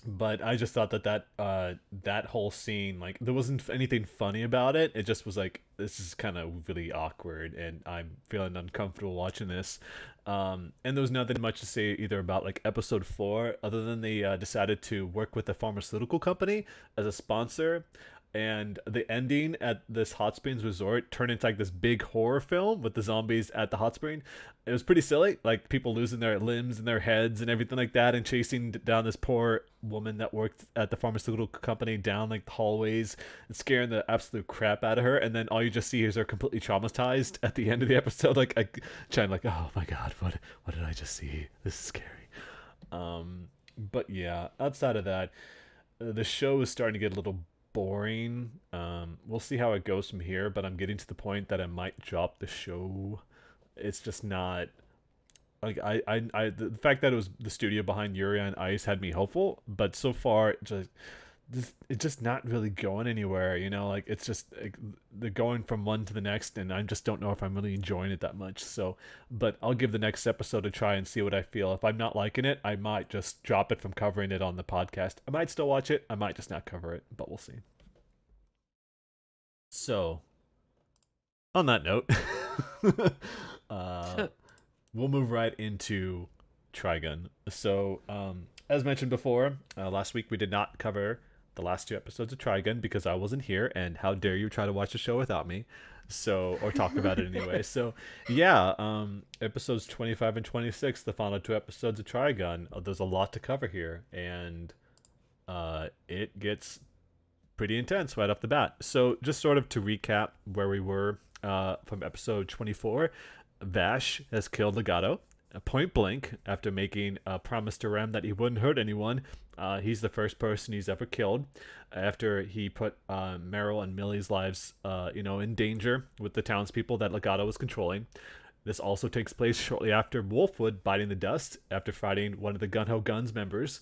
But I just thought that whole scene, like there wasn't anything funny about it. It just was like, this is kind of really awkward, and I'm feeling uncomfortable watching this. And there was nothing much to say either about like episode 4, other than they decided to work with a pharmaceutical company as a sponsor. And the ending at this hot springs resort turned into like this big horror film with the zombies at the hot spring. It was pretty silly, like people losing their limbs and their heads and everything like that, and chasing down this poor woman that worked at the pharmaceutical company down like the hallways and scaring the absolute crap out of her. And then all you just see is her completely traumatized at the end of the episode, like trying like, oh my god, what did I just see? This is scary. But yeah, outside of that, the show is starting to get a little boring. We'll see how it goes from here, but I'm getting to the point that I might drop the show. It's just not like the fact that it was the studio behind Yuri on Ice had me hopeful, but so far it's just not really going anywhere, like it's just like, they're going from one to the next, and I just don't know if I'm really enjoying it that much. So but I'll give the next episode a try and see what I feel. If I'm not liking it, I might just drop it from covering it on the podcast. I might still watch it, I might just not cover it, but we'll see. So on that note, we'll move right into Trigun. So as mentioned before, last week we did not cover the last 2 episodes of Trigun because I wasn't here, and how dare you try to watch the show without me, or talk about it anyway. So yeah, episodes 25 and 26, the final 2 episodes of Trigun. There's a lot to cover here, and it gets pretty intense right off the bat. So just sort of to recap where we were from episode 24, Vash has killed Legato point blank after making a promise to Rem that he wouldn't hurt anyone. He's the first person he's ever killed after he put Meryl and Millie's lives in danger with the townspeople that Legato was controlling. This also takes place shortly after Wolfwood biting the dust after fighting one of the Gunho Guns members.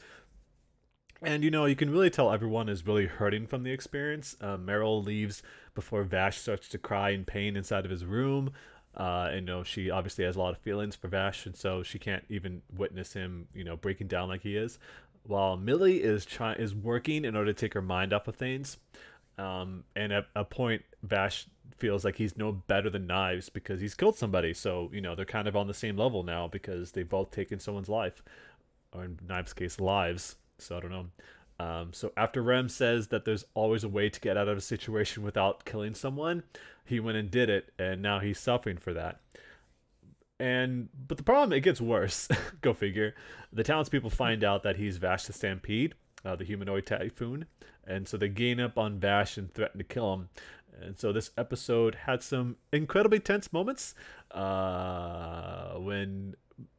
And you can really tell everyone is really hurting from the experience. Meryl leaves before Vash starts to cry in pain inside of his room. And she obviously has a lot of feelings for Vash, and so she can't even witness him, breaking down like he is. While Millie is working in order to take her mind off of things. And at a point, Vash feels like he's no better than Knives because he's killed somebody. So, they're kind of on the same level now because they've both taken someone's life, or in Knives' case, lives. So I don't know. So after Rem says that there's always a way to get out of a situation without killing someone, he went and did it, and now he's suffering for that. But the problem, it gets worse. Go figure. The townspeople find out that he's Vash the Stampede, the humanoid typhoon, and so they gain up on Vash and threaten to kill him. And so this episode had some incredibly tense moments when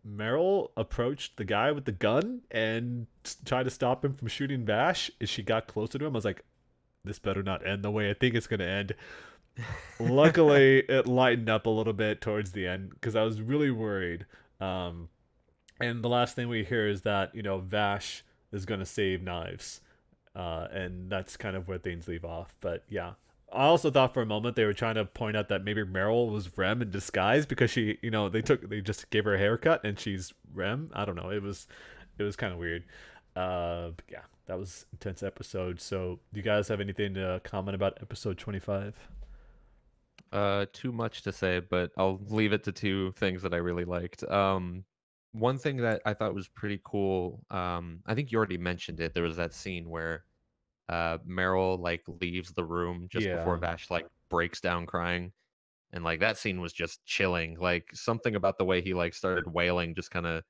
Meryl approached the guy with the gun and tried to stop him from shooting Vash. As she got closer to him, I was like, this better not end the way I think it's going to end. Luckily, it lightened up a little bit towards the end because I was really worried. And the last thing we hear is that, Vash is going to save Knives. And that's kind of where things leave off. But yeah. I also thought for a moment they were trying to point out that maybe Meryl was Rem in disguise because she, they just gave her a haircut and she's Rem. I don't know. It was kind of weird. But yeah, that was an intense episode. So do you guys have anything to comment about episode 25? Too much to say, but I'll leave it to 2 things that I really liked. One thing that I thought was pretty cool, I think you already mentioned it. There was that scene where Meryl leaves the room just before Vash breaks down crying, And like that scene was just chilling. Like something about the way he like started wailing just kind of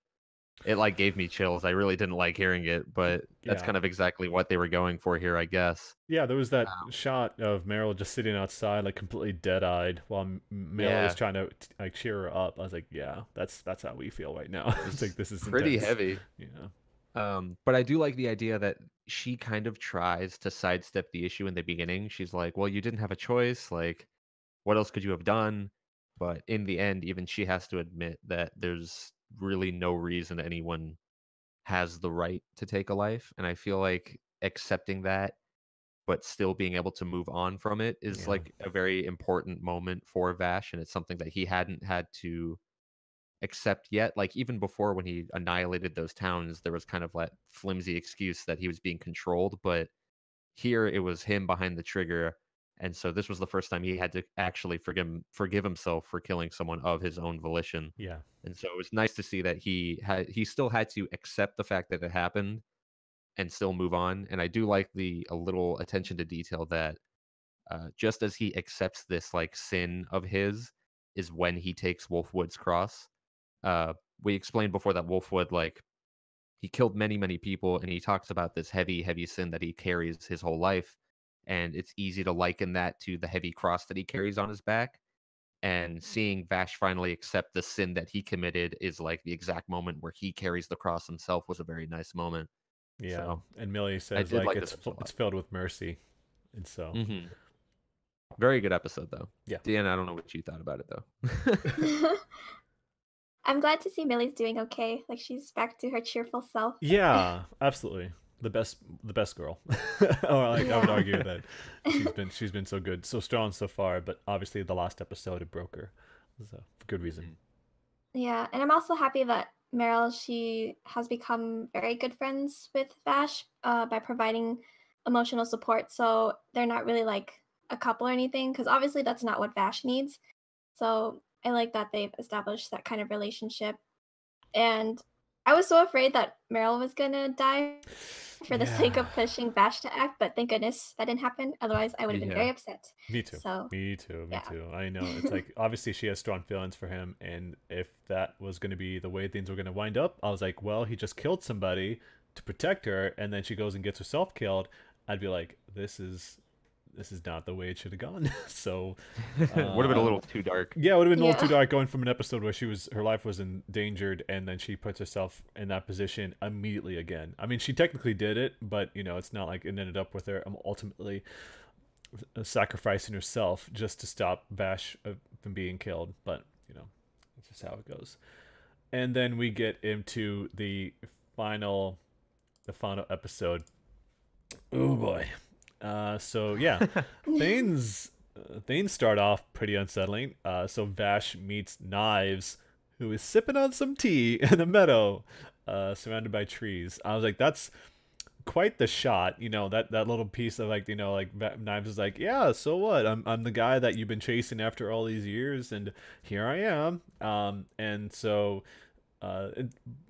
it like gave me chills. I really didn't like hearing it, but that's Yeah. kind of exactly what they were going for here, I guess. Yeah, there was that Um, shot of Meryl just sitting outside, like completely dead-eyed, while Meryl is yeah, trying to like cheer her up. I was like, yeah, that's how we feel right now. it It's like was this is pretty intense. heavy. Yeah, But I do like the idea that she kind of tries to sidestep the issue in the beginning. She's like, "Well, you didn't have a choice. Like, what else could you have done?" But in the end, even she has to admit that there's really no reason anyone has the right to take a life. And I feel like accepting that, but still being able to move on from it is yeah, like a very important moment for Vash. And it's something that he hadn't had to accept yet. Like even before when he annihilated those towns, there was kind of that flimsy excuse that he was being controlled. But here it was him behind the trigger. And so this was the first time he had to actually forgive himself for killing someone of his own volition. yeah, And so it was nice to see that he still had to accept the fact that it happened and still move on. And I do like the a little attention to detail that just as he accepts this like sin of his is when he takes Wolfwood's cross. We explained before that Wolfwood like he killed many many people, and he talks about this heavy heavy sin that he carries his whole life, and it's easy to liken that to the heavy cross that he carries on his back. And seeing Vash finally accept the sin that he committed is like the exact moment where he carries the cross himself was a very nice moment. yeah. So And Millie I says did like like this episode a it's lot. filled with mercy, and so Hmm. Very good episode though. yeah, Deanna, I don't know what you thought about it though. I'm glad to see Millie's doing okay. Like she's back to her cheerful self. yeah, absolutely. The best girl. Or like I would Yeah. argue that she's been so good, so strong so far, but obviously the last episode it broke her, so for good reason. Mhm. Yeah, and I'm also happy that Meryl, she has become very good friends with Vash by providing emotional support. So they're not really like a couple or anything, because obviously that's not what Vash needs. So I like that they've established that kind of relationship. And I was so afraid that Meryl was gonna die for the sake Yeah. of pushing Vash to act, but thank goodness that didn't happen. Otherwise, I would have been Yeah. very upset. Me too. So Me too. Me yeah. too. I know. It's like obviously she has strong feelings for him, and if that was going to be the way things were going to wind up, I was like, well, he just killed somebody to protect her, and then she goes and gets herself killed. I'd be like, this is not the way it should have gone. So, Would have been a um, little too dark. yeah, it would have been a little too Yeah. dark going from an episode where her life was endangered, and then she puts herself in that position immediately again. I mean, she technically did it, but it's not like it ended up with her ultimately sacrificing herself just to stop Vash from being killed. But that's just how it goes. And then we get into final, the final episode. Oh boy. So yeah, things start off pretty unsettling. So Vash meets Knives, who is sipping on some tea in a meadow, surrounded by trees. I was like, that's quite the shot. That little piece of like, Knives is like, yeah, so what? I'm the guy that you've been chasing after all these years, and here I am. And so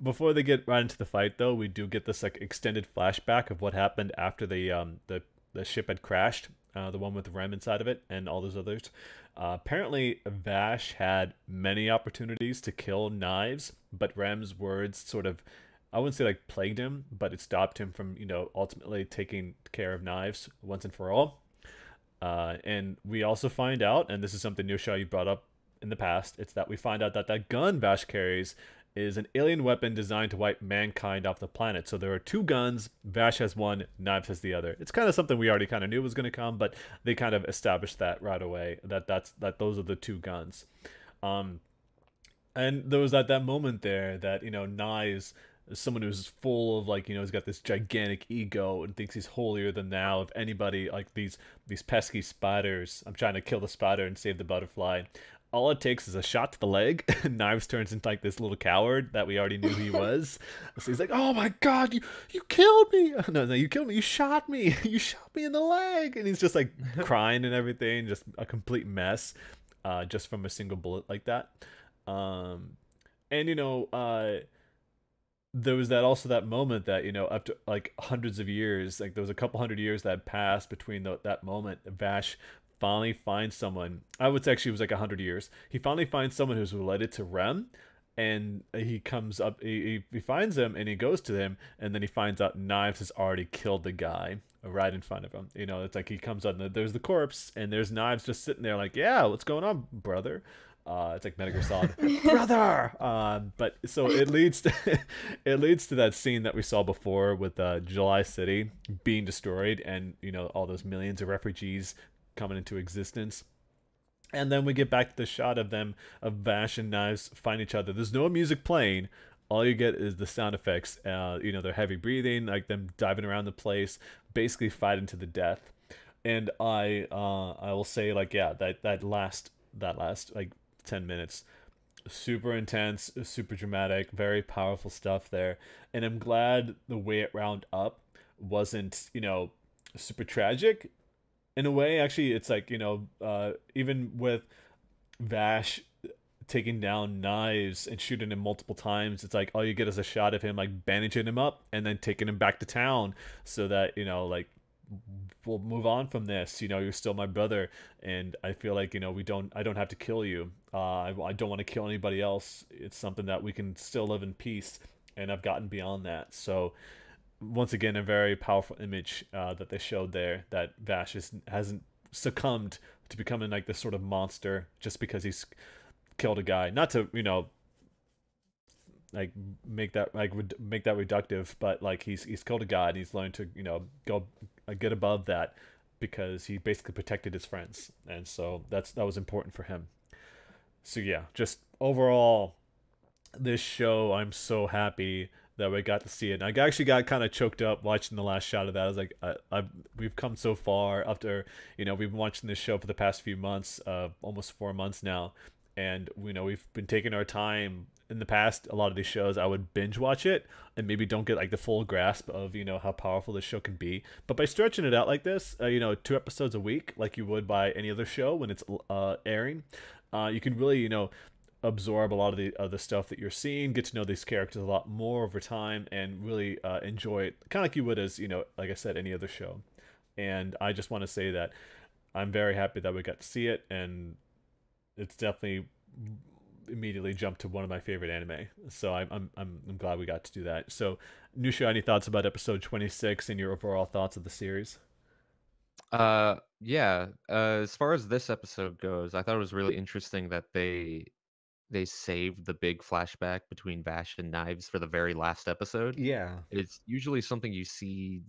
before they get right into the fight, though, we do get this like extended flashback of what happened after the ship had crashed, the one with Rem inside of it and all those others. Apparently, Vash had many opportunities to kill Knives, but Rem's words sort of, I wouldn't say like plagued him, but it stopped him from ultimately taking care of Knives once and for all. And we also find out, and this is something Yosha you brought up in the past, it's that we find out that that gun Vash carries is an alien weapon designed to wipe mankind off the planet. So there are two guns. Vash has one, Knives has the other. It's kind of something we already kind of knew was going to come, but they kind of established that right away, that those are the two guns. Um, and there was that moment there that Knives is someone who's full of like he's got this gigantic ego and thinks he's holier than thou of anybody, like these pesky spiders. I'm trying to kill the spider and save the butterfly. All it takes is a shot to the leg, and Knives turns into like this little coward that we already knew he was. So he's like, "Oh my god, you killed me! No, you killed me! You shot me! You shot me in the leg!" And he's just like crying and everything, just a complete mess, just from a single bullet like that. Um, and there was that moment that after like hundreds of years, like there was a couple hundred years that passed between that moment. Vash finally finds someone. I would say actually it was like 100 years. He finally finds someone who's related to Rem, and he comes up. He finds him and he goes to him, and then he finds out Knives has already killed the guy right in front of him. You know, it's like he comes up and there's the corpse, and there's Knives just sitting there like, yeah, what's going on, brother? It's like Metal Gear Solid, brother. But so it leads to it leads to that scene that we saw before with July City being destroyed, and you know all those millions of refugees coming into existence. And then we get back to the shot of them, of Vash and Knives find each other. There's no music playing. All you get is the sound effects. You know, their heavy breathing, like them diving around the place, basically fighting to the death. And I will say, like, yeah, that last like 10 minutes, super intense, super dramatic, very powerful stuff there. And I'm glad the way it wound up wasn't, you know, super tragic. In a way, actually, it's like, you know, even with Vash taking down Knives and shooting him multiple times, it's like all you get is a shot of him like bandaging him up and then taking him back to town so that, you know, like we'll move on from this. You know, you're still my brother, and I feel like, you know, I don't have to kill you. I don't want to kill anybody else. It's something that we can still live in peace, and I've gotten beyond that. So once again, a very powerful image that they showed there, that Vash hasn't succumbed to becoming like this sort of monster just because he's killed a guy. Not to, you know, like make that reductive, but like he's killed a guy and he's learned to, you know, go get above that because he basically protected his friends, and so that was important for him. So yeah, just overall, this show, I'm so happy that we got to see it. And I actually got kind of choked up watching the last shot of that. I was like, we've come so far after, you know, we've been watching this show for the past few months, almost 4 months now. And, you know, we've been taking our time. In the past, a lot of these shows, I would binge watch it and maybe don't get like the full grasp of, you know, how powerful this show can be. But by stretching it out like this, you know, 2 episodes a week, like you would by any other show when it's airing, you can really, you know, absorb a lot of the other stuff that you're seeing, get to know these characters a lot more over time, and really enjoy it, kind of like you would as, you know, like I said, any other show. And I just want to say that I'm very happy that we got to see it, and it's definitely immediately jumped to one of my favorite anime. So I'm glad we got to do that. So Nusha, any thoughts about episode 26 and your overall thoughts of the series? Yeah. As far as this episode goes, I thought it was really interesting that they saved the big flashback between Vash and Knives for the very last episode. Yeah. It's usually something you see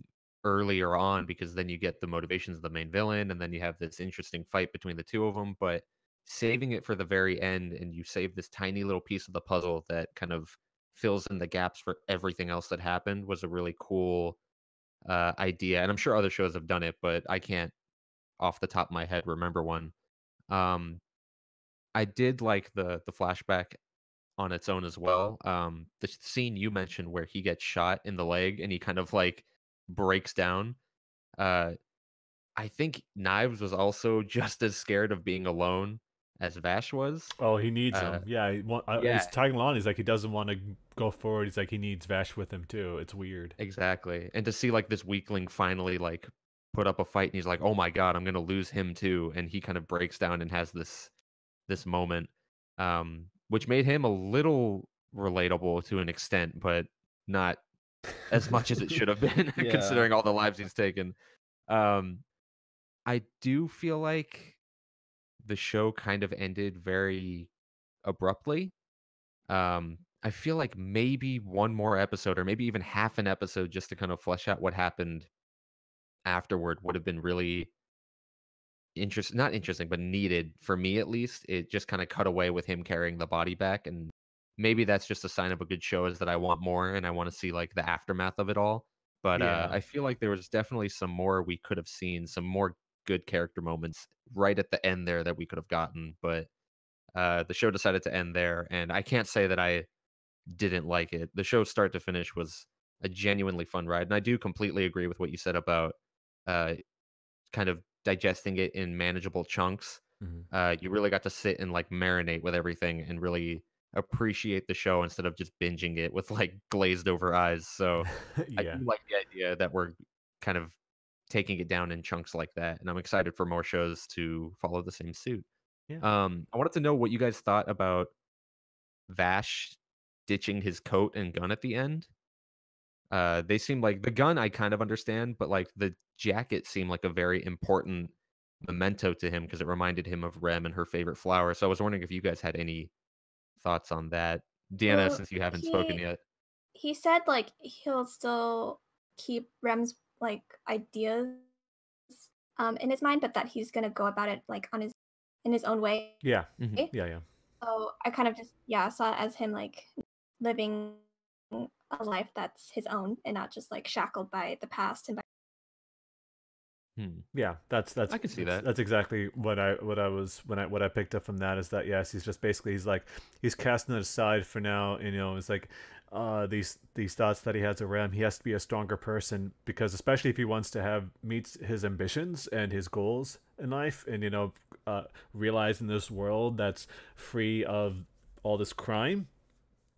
earlier on because then you get the motivations of the main villain and then you have this interesting fight between the two of them, but saving it for the very end and you save this tiny little piece of the puzzle that kind of fills in the gaps for everything else that happened was a really cool idea. And I'm sure other shows have done it, but I can't off the top of my head remember one. Um, I did like the flashback on its own as well. The scene you mentioned where he gets shot in the leg and he kind of like breaks down. Uh, I think Knives was also just as scared of being alone as Vash was. Oh, he needs Uh, him. Yeah, yeah, he's tagging along. He's like, he doesn't want to go forward. He's like, he needs Vash with him too. It's weird. exactly. And to see like this weakling finally like put up a fight and he's like, "Oh my god, I'm gonna lose him too," and he kind of breaks down and has this moment, which made him a little relatable to an extent, but not as much as it should have been, Yeah. considering all the lives he's taken. Um, I do feel like the show kind of ended very abruptly. I feel like maybe one more episode, or maybe even half an episode, just to kind of flesh out what happened afterward, would have been really not interesting, but needed for me at least. It just kind of cut away with him carrying the body back, and maybe that's just a sign of a good show is that I want more and I want to see like the aftermath of it all. But Yeah. I feel like there was definitely some more we could have seen, some more good character moments right at the end there that we could have gotten. But the show decided to end there, and I can't say that I didn't like it. The show start to finish was a genuinely fun ride, and I do completely agree with what you said about uh, kind of digesting it in manageable chunks. Mhm. You really got to sit and like marinate with everything and really appreciate the show instead of just binging it with like glazed over eyes. So I Yeah. do like the idea that we're kind of taking it down in chunks like that, and I'm excited for more shows to follow the same suit. Yeah. I wanted to know what you guys thought about Vash ditching his coat and gun at the end. They seem like the gun I kind of understand, but like the jacket seemed like a very important memento to him because it reminded him of Rem and her favorite flower. So I was wondering if you guys had any thoughts on that. Deanna, Well, since you haven't spoken he yet. he said like he'll still keep Rem's like ideas in his mind, but that he's gonna go about it like on his in his own way. Yeah. Mhm. Yeah. So I kind of just saw it as him like living a life that's his own and not just like shackled by the past and by Yeah, that's I can see that. that's exactly what I picked up from that is that yes, he's just basically he's casting it aside for now, and it's like these thoughts that he has of Ram, he has to be a stronger person because especially if he wants to have meets his ambitions and his goals in life and realize in this world that's free of all this crime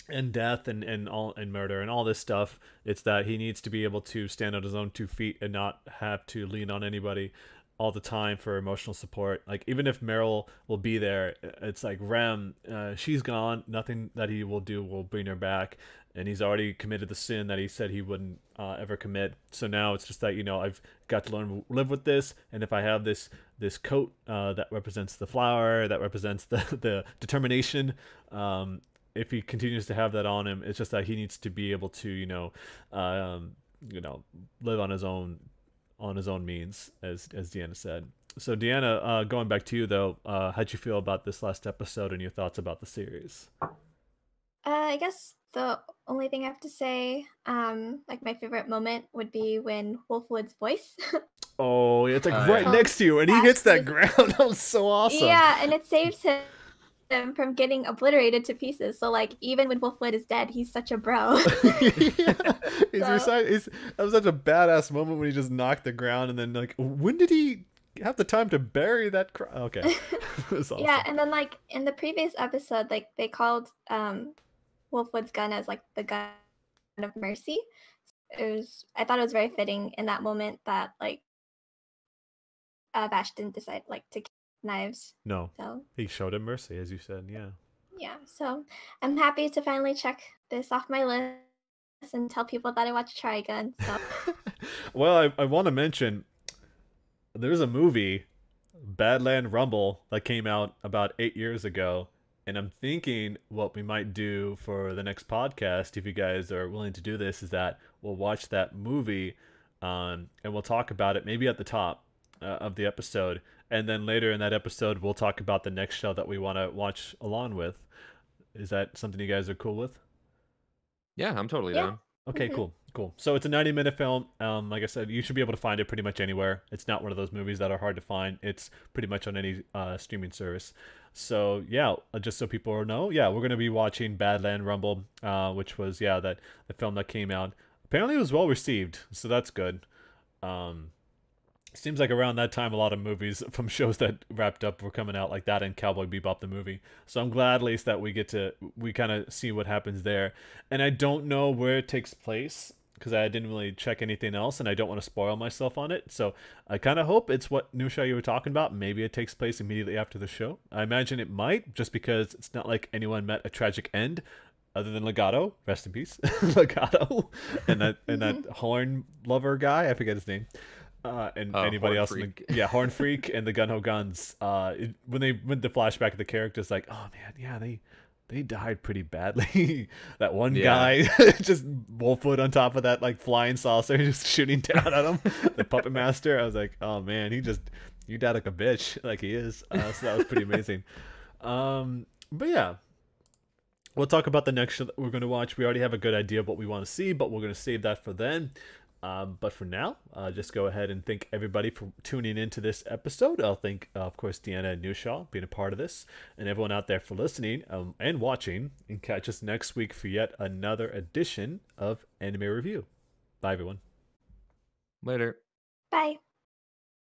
and death and all and murder and all this stuff, it's that he needs to be able to stand on his own 2 feet and not have to lean on anybody all the time for emotional support. Like even if Meryl will be there, it's like Rem, she's gone, nothing that he will do will bring her back, and he's already committed the sin that he said he wouldn't ever commit. So now it's just that I've got to learn to live with this, and if I have this coat that represents the flower, that represents the determination, if he continues to have that on him, it's just that he needs to be able to, live on his own means, as Deanna said. So Deanna, going back to you though, how'd you feel about this last episode and your thoughts about the series? I guess the only thing I have to say, like my favorite moment would be when Wolfwood's voice. Oh, it's like right yeah. next to you, and he hits that ground. That was so awesome. Yeah, and it saves him from getting obliterated to pieces. So like even when Wolfwood is dead, he's such a bro. Yeah. That was such a badass moment when he just knocked the ground, and then like, when did he have the time to bury that? Okay, it was awesome. Yeah, and then like in the previous episode, like they called Wolfwood's gun as like the gun of mercy. I thought it was very fitting in that moment that like Vash didn't decide like to kill knives. No, so he showed him mercy, as you said. Yeah, so I'm happy to finally check this off my list and tell people that I watched Trigun. So Well, I want to mention there's a movie, Badland Rumble, that came out about 8 years ago, and I'm thinking what we might do for the next podcast, if you guys are willing to do this, is that we'll watch that movie, and we'll talk about it maybe at the top of the episode, and then later in that episode we'll talk about the next show that we want to watch along with. Is that something you guys are cool with? Yeah, I'm totally down. Okay, cool. So it's a 90-minute film. Like I said, you should be able to find it pretty much anywhere. It's not one of those movies that are hard to find. It's pretty much on any streaming service. So yeah, just so people know, yeah, we're gonna be watching Badland Rumble, which was the film that came out. Apparently, it was well received, so that's good. Seems like around that time, a lot of movies from shows that wrapped up were coming out, like that and Cowboy Bebop the movie. So I'm glad at least that we kind of see what happens there. And I don't know where it takes place because I didn't really check anything else, and I don't want to spoil myself on it. So I kind of hope it's what Nusha you were talking about. Maybe it takes place immediately after the show. I imagine it might, just because it's not like anyone met a tragic end. Other than Legato, rest in peace, Legato, and that horn lover guy, I forget his name. And anybody else Horn Freak and the Gunho Guns, when they went to flashback of the characters, like, oh man, yeah, they died pretty badly. That one guy just Wolfwood on top of that like flying saucer just shooting down at him. The puppet master, I was like, oh man, you died like a bitch, like he is. So that was pretty amazing. But yeah, we'll talk about the next show that we're going to watch. We already have a good idea of what we want to see, but we're going to save that for then. But for now, just go ahead and thank everybody for tuning into this episode. I'll thank, of course, Deanna and Nusha being a part of this, and everyone out there for listening and watching. And catch us next week for yet another edition of Anime Review. Bye, everyone. Later. Bye.